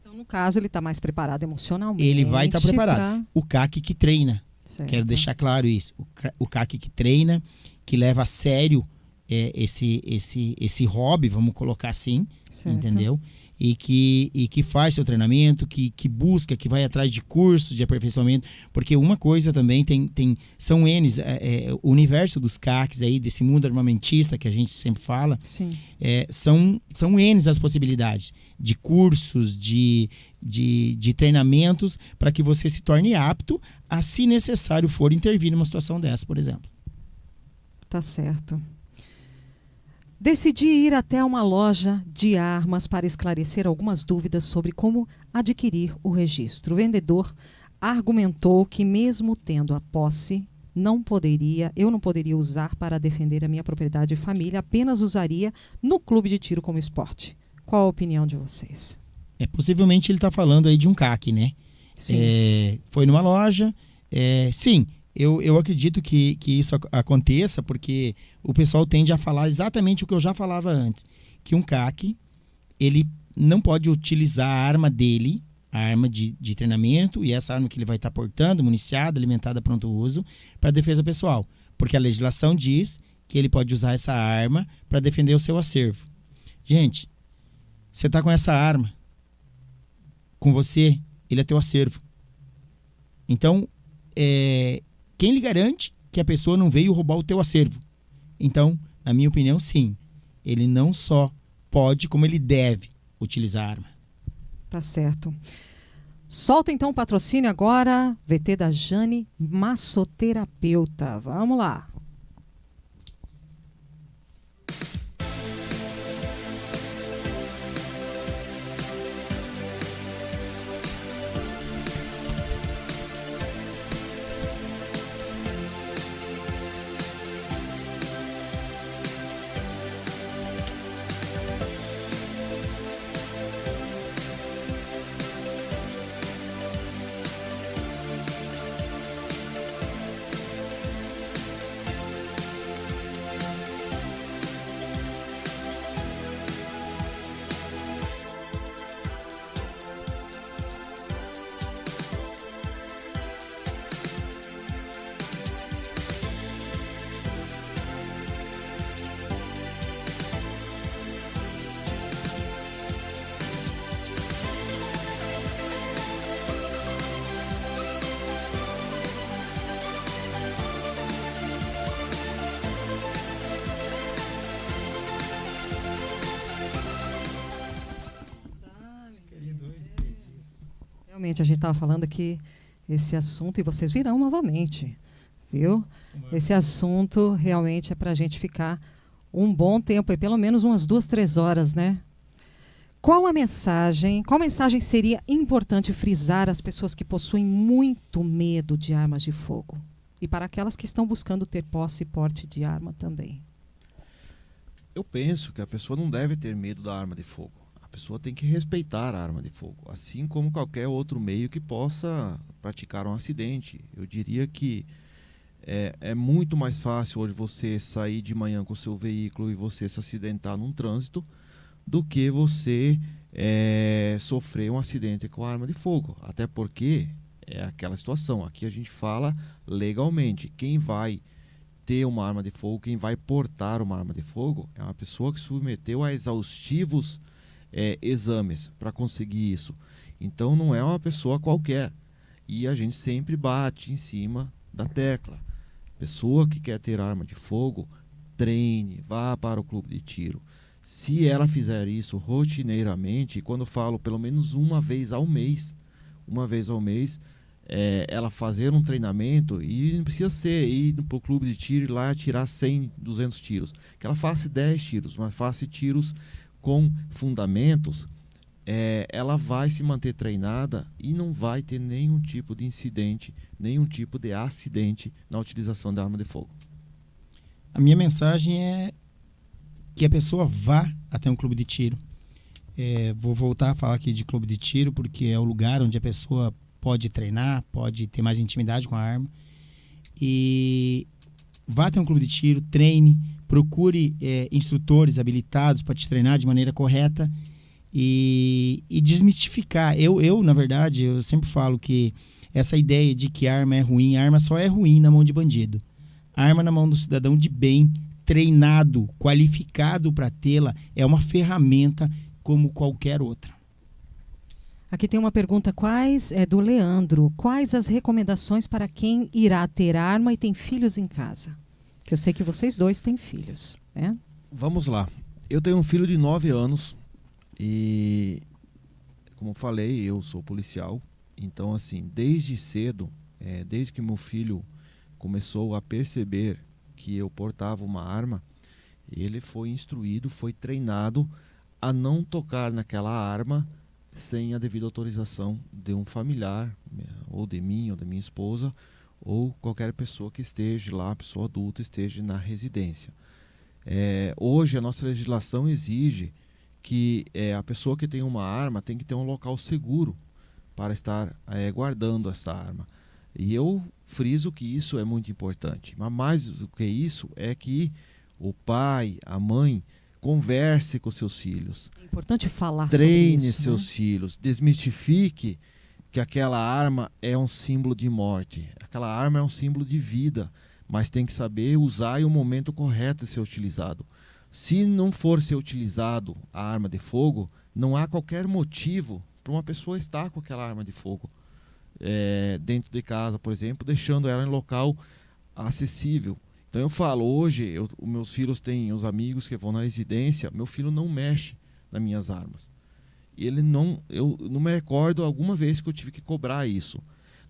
Então, no caso, ele está mais preparado emocionalmente. Ele vai estar preparado. O CAC que treina. Certo. Quero deixar claro isso. O CAC que treina, que leva a sério esse hobby, vamos colocar assim, Certo. entendeu? E que faz seu treinamento, que busca, que vai atrás de cursos de aperfeiçoamento, porque uma coisa também são N's, o universo dos CACs aí, desse mundo armamentista que a gente sempre fala, Sim. São N's as possibilidades de cursos, de treinamentos, para que você se torne apto a, se necessário for, intervir numa situação dessa, por exemplo. Tá certo. Decidi ir até uma loja de armas para esclarecer algumas dúvidas sobre como adquirir o registro. O vendedor argumentou que, mesmo tendo a posse, eu não poderia usar para defender a minha propriedade e família, apenas usaria no clube de tiro como esporte. Qual a opinião de vocês? Possivelmente ele está falando aí de um CAC, né? Sim. Foi numa loja, sim, Eu acredito que isso aconteça porque o pessoal tende a falar exatamente o que eu já falava antes, que um CAC, ele não pode utilizar a arma dele, a arma de treinamento e essa arma que ele vai estar portando, municiada, alimentada, pronto uso, para defesa pessoal. Porque a legislação diz que ele pode usar essa arma para defender o seu acervo. Gente, você está com essa arma com você, ele é teu acervo. Então, quem lhe garante que a pessoa não veio roubar o teu acervo? Então, na minha opinião, sim. Ele não só pode, como ele deve utilizar a arma. Tá certo. Solta então o patrocínio agora, VT da Jane, massoterapeuta. Vamos lá. Realmente, a gente estava falando aqui esse assunto e vocês virão novamente, viu? Esse assunto realmente é para a gente ficar um bom tempo, pelo menos umas 2, 3 horas, né? Qual mensagem seria importante frisar às pessoas que possuem muito medo de armas de fogo? E para aquelas que estão buscando ter posse e porte de arma também? Eu penso que a pessoa não deve ter medo da arma de fogo. A pessoa tem que respeitar a arma de fogo, assim como qualquer outro meio que possa praticar um acidente. Eu diria que é muito mais fácil hoje você sair de manhã com o seu veículo e você se acidentar num trânsito do que você sofrer um acidente com a arma de fogo. Até porque é aquela situação. Aqui a gente fala legalmente. Quem vai ter uma arma de fogo, quem vai portar uma arma de fogo é uma pessoa que submeteu a exaustivos exames para conseguir isso. Então não é uma pessoa qualquer. E a gente sempre bate em cima da tecla. Pessoa que quer ter arma de fogo, treine, vá para o clube de tiro. Se ela fizer isso rotineiramente, quando eu falo pelo menos uma vez ao mês, ela fazer um treinamento, e não precisa ser ir para o clube de tiro e lá atirar 100, 200 tiros. Que ela faça 10 tiros, mas faça tiros com fundamentos, ela vai se manter treinada e não vai ter nenhum tipo de incidente, nenhum tipo de acidente na utilização da arma de fogo. A minha mensagem é que a pessoa vá até um clube de tiro. Vou voltar a falar aqui de clube de tiro porque é o lugar onde a pessoa pode treinar, pode ter mais intimidade com a arma. E vá até um clube de tiro, treine, procure instrutores habilitados para te treinar de maneira correta e desmistificar. Na verdade, eu sempre falo que essa ideia de que arma é ruim, a arma só é ruim na mão de bandido. A arma na mão do cidadão de bem, treinado, qualificado para tê-la, é uma ferramenta como qualquer outra. Aqui tem uma pergunta, do Leandro. Quais as recomendações para quem irá ter arma e tem filhos em casa? Que eu sei que vocês dois têm filhos, né? Vamos lá. Eu tenho um filho de 9 anos e, como falei, eu sou policial. Então, assim, desde cedo, desde que meu filho começou a perceber que eu portava uma arma, ele foi instruído, foi treinado a não tocar naquela arma sem a devida autorização de um familiar, ou de mim, ou da minha esposa, ou qualquer pessoa que esteja lá, pessoa adulta, esteja na residência. Hoje a nossa legislação exige que a pessoa que tem uma arma tem que ter um local seguro para estar guardando essa arma. E eu friso que isso é muito importante. Mas mais do que isso é que o pai, a mãe, converse com seus filhos. É importante falar Treine sobre isso, seus filhos. Desmistifique que aquela arma é um símbolo de morte. Aquela arma é um símbolo de vida. Mas tem que saber usar e o momento correto de ser utilizado. Se não for ser utilizado a arma de fogo, não há qualquer motivo para uma pessoa estar com aquela arma de fogo dentro de casa, por exemplo, deixando ela em local acessível. Então eu falo, hoje, os meus filhos têm os amigos que vão na residência, meu filho não mexe nas minhas armas. Eu não me recordo alguma vez que eu tive que cobrar isso.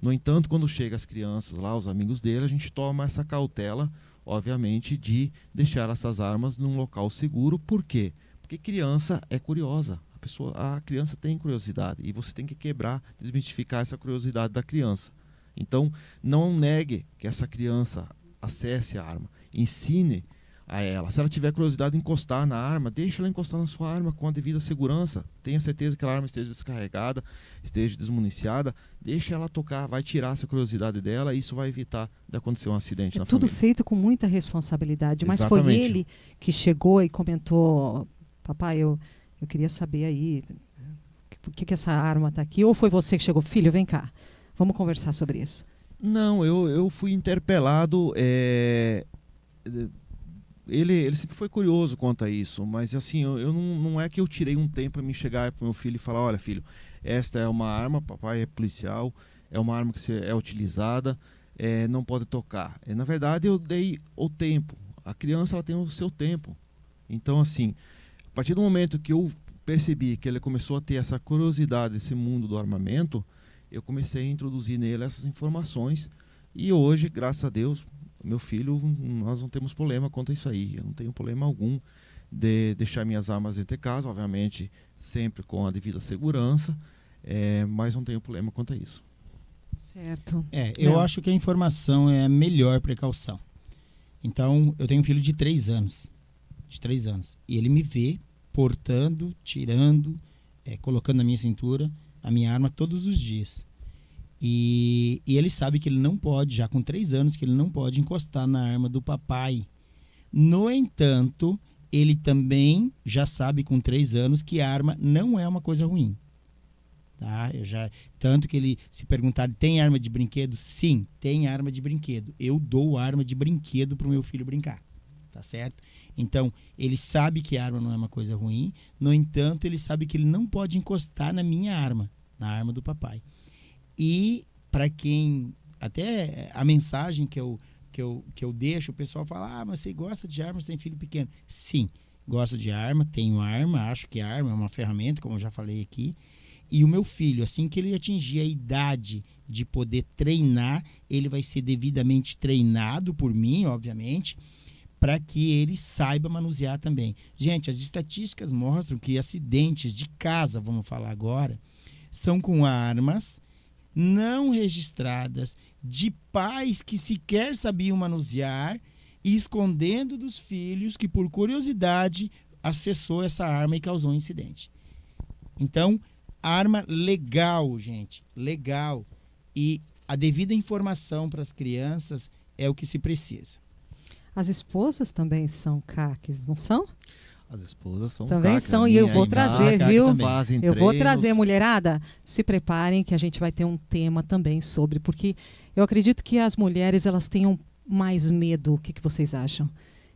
No entanto, quando chegam as crianças lá, os amigos dele, a gente toma essa cautela, obviamente, de deixar essas armas num local seguro. Por quê? Porque criança é curiosa. A criança tem curiosidade e você tem que quebrar, desmistificar essa curiosidade da criança. Então, não negue que essa criança acesse a arma, ensine a ela. Se ela tiver curiosidade de encostar na arma, deixa ela encostar na sua arma com a devida segurança. Tenha certeza que a arma esteja descarregada, esteja desmuniciada. Deixa ela tocar, vai tirar essa curiosidade dela e isso vai evitar de acontecer um acidente na tudo família. Feito com muita responsabilidade. Mas Exatamente. foi ele que chegou e comentou: papai, eu queria saber aí por que essa arma está aqui. Ou foi você que chegou: filho, vem cá, vamos conversar sobre isso? Não, eu fui interpelado. Ele sempre foi curioso quanto a isso, mas assim, eu não é que eu tirei um tempo para me chegar para meu filho e falar: olha, filho, esta é uma arma, papai é policial, é uma arma que é utilizada, não pode tocar. Na verdade, eu dei o tempo. A criança, ela tem o seu tempo. Então, assim, a partir do momento que eu percebi que ele começou a ter essa curiosidade desse mundo do armamento, eu comecei a introduzir nele essas informações. E hoje, graças a Deus, meu filho, nós não temos problema quanto a isso aí. Eu não tenho problema algum de deixar minhas armas dentro de casa, obviamente sempre com a devida segurança, mas não tenho problema quanto a isso. Certo. Eu acho que a informação é a melhor precaução. Então, eu tenho um filho de 3 anos. E ele me vê portando, tirando, colocando na minha cintura a minha arma todos os dias. E ele sabe que ele não pode, já com 3 anos, que ele não pode encostar na arma do papai. No entanto, ele também já sabe com 3 anos que a arma não é uma coisa ruim. Tá? Tanto que ele, se perguntar, tem arma de brinquedo? Sim, tem arma de brinquedo. Eu dou arma de brinquedo para o meu filho brincar. Tá certo? Então, ele sabe que a arma não é uma coisa ruim. No entanto, ele sabe que ele não pode encostar na minha arma, na arma do papai. E para quem, até a mensagem que eu deixo, o pessoal fala: mas você gosta de armas, tem filho pequeno? Sim, gosto de arma, tenho arma, acho que a arma é uma ferramenta, como eu já falei aqui. E o meu filho, assim que ele atingir a idade de poder treinar, ele vai ser devidamente treinado por mim, obviamente, para que ele saiba manusear também. Gente, as estatísticas mostram que acidentes de casa, vamos falar agora, são com armas não registradas de pais que sequer sabiam manusear e escondendo dos filhos que, por curiosidade, acessou essa arma e causou um incidente. Então, arma legal, gente, legal. E a devida informação para as crianças é o que se precisa. As esposas também são CACs, não são? As esposas são também CAC, são, e eu vou trazer, viu? Eu vou trazer, mulherada. Se preparem que a gente vai ter um tema também sobre, porque eu acredito que as mulheres, elas tenham mais medo. O que vocês acham?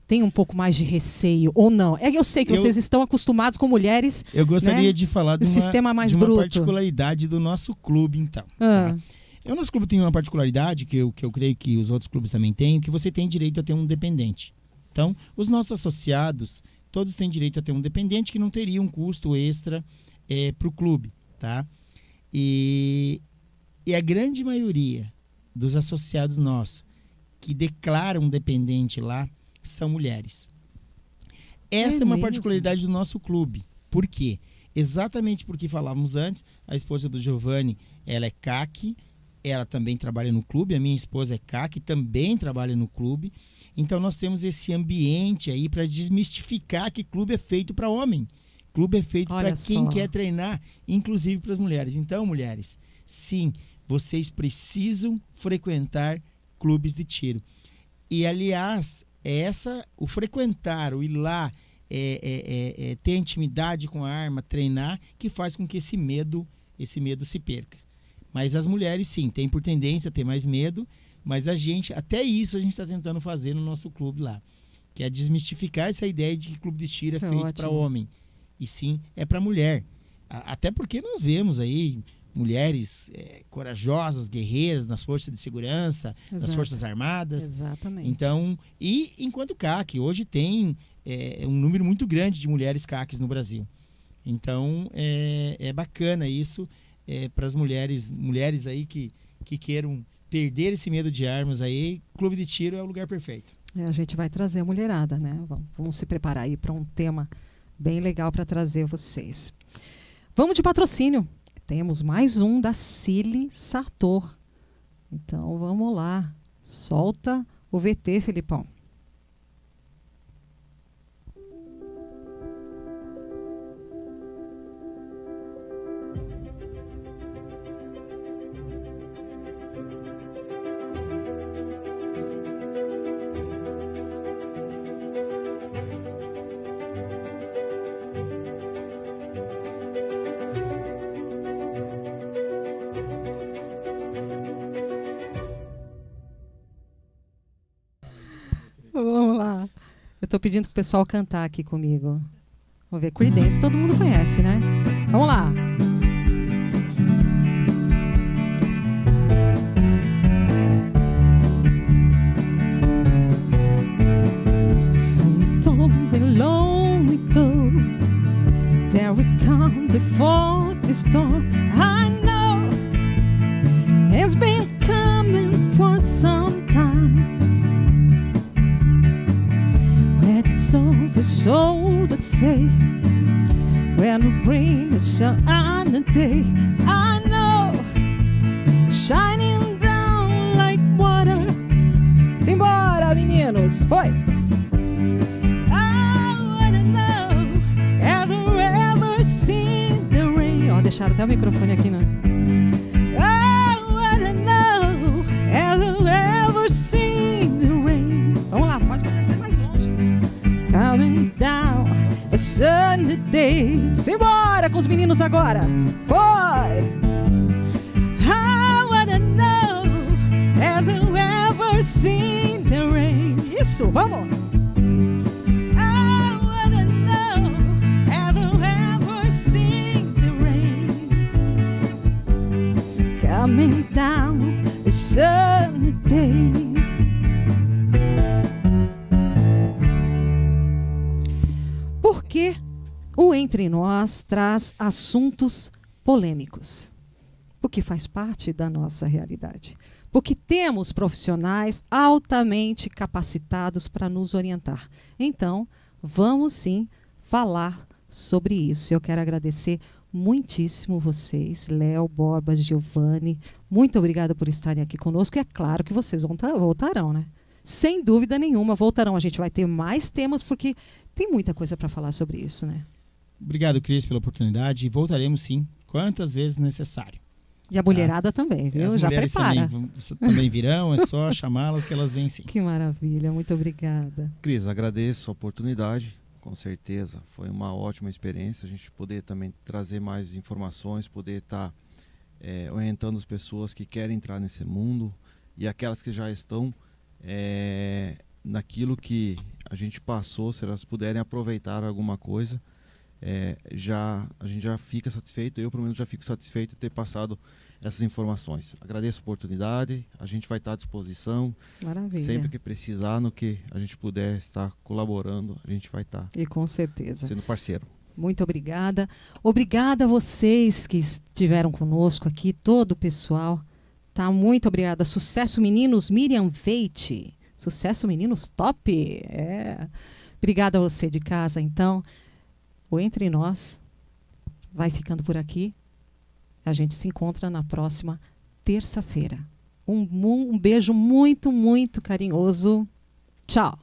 Tem um pouco mais de receio ou não? Eu sei que vocês estão acostumados com mulheres. Eu gostaria, né, de falar de uma particularidade do nosso clube, então. Tá? O nosso clube tem uma particularidade que eu creio que os outros clubes também têm, que você tem direito a ter um dependente. Então, os nossos associados, todos têm direito a ter um dependente que não teria um custo extra para o clube. Tá? E a grande maioria dos associados nossos que declaram um dependente lá são mulheres. Essa é uma particularidade do nosso clube. Por quê? Exatamente porque falávamos antes, a esposa do Giovanni, ela é CAC, ela também trabalha no clube, a minha esposa é CAC, também trabalha no clube. Então nós temos esse ambiente aí para desmistificar que clube é feito para homem. Clube é feito para quem quer treinar, inclusive para as mulheres. Então, mulheres, sim, vocês precisam frequentar clubes de tiro. E, aliás, o frequentar, o ir lá, ter intimidade com a arma, treinar, que faz com que esse medo se perca. Mas as mulheres, sim, têm por tendência a ter mais medo, mas até isso a gente está tentando fazer no nosso clube lá, que é desmistificar essa ideia de que clube de tiro Isso é é feito ótimo. para homem, e sim é para mulher. Até porque nós vemos aí mulheres corajosas, guerreiras nas forças de segurança, nas Exato. forças armadas. Exatamente. Então, e enquanto CAC, hoje tem um número muito grande de mulheres CACs no Brasil. Então, é bacana isso para as mulheres aí que queiram perder esse medo de armas aí. Clube de tiro é o lugar perfeito. A gente vai trazer a mulherada, né? Vamos se preparar aí para um tema bem legal para trazer vocês. Vamos de patrocínio. Temos mais um da Cili Sartor. Então, vamos lá. Solta o VT, Felipão. Vamos lá. Eu tô pedindo pro pessoal cantar aqui comigo. Vamos ver. Creedence, todo mundo conhece, né? Vamos lá. Some told me long ago there would come before the storm. I know it's been coming for some time. When it's over, so to say, when we bring the sun on the day, I know, shining down like water. Simbora, meninos, foi! I wanna know, have you ever seen the rain? Ó, deixaram até o microfone aqui, né? I wanna know, have you ever seen the rain? Vamos lá, pode fazer até mais longe. Coming down a sunny day. Simbora com os meninos agora. Foi! I wanna know, have you ever seen the rain? Isso, vamos! I wanna know, have you ever seen the rain? Coming down a sunny day. Porque o Entre Nós traz assuntos polêmicos, porque faz parte da nossa realidade, porque temos profissionais altamente capacitados para nos orientar. Então, vamos sim falar sobre isso. Eu quero agradecer muitíssimo vocês, Léo, Borba, Giovanni. Muito obrigada por estarem aqui conosco. E é claro que vocês voltarão, né? Sem dúvida nenhuma, voltarão. A gente vai ter mais temas, porque tem muita coisa para falar sobre isso, né? Obrigado, Cris, pela oportunidade. E voltaremos, sim, quantas vezes necessário. E a mulherada também, viu? As Já mulheres prepara. também virão, é só chamá-las que elas vêm, sim. Que maravilha, muito obrigada. Cris, agradeço a oportunidade, com certeza. Foi uma ótima experiência a gente poder também trazer mais informações, poder estar orientando as pessoas que querem entrar nesse mundo e aquelas que já estão naquilo que a gente passou, se elas puderem aproveitar alguma coisa, a gente já fica satisfeito. Eu, pelo menos, já fico satisfeito de ter passado essas informações. Agradeço a oportunidade, a gente vai estar à disposição. Maravilha. Sempre que precisar, no que a gente puder estar colaborando, a gente vai estar E com certeza. sendo parceiro. Muito obrigada. Obrigada a vocês que estiveram conosco aqui, todo o pessoal. Tá, muito obrigada. Sucesso, meninos. Miriam Veite. Sucesso, meninos. Top. Obrigada a você de casa, então. O Entre Nós vai ficando por aqui. A gente se encontra na próxima terça-feira. Um beijo muito, muito carinhoso. Tchau.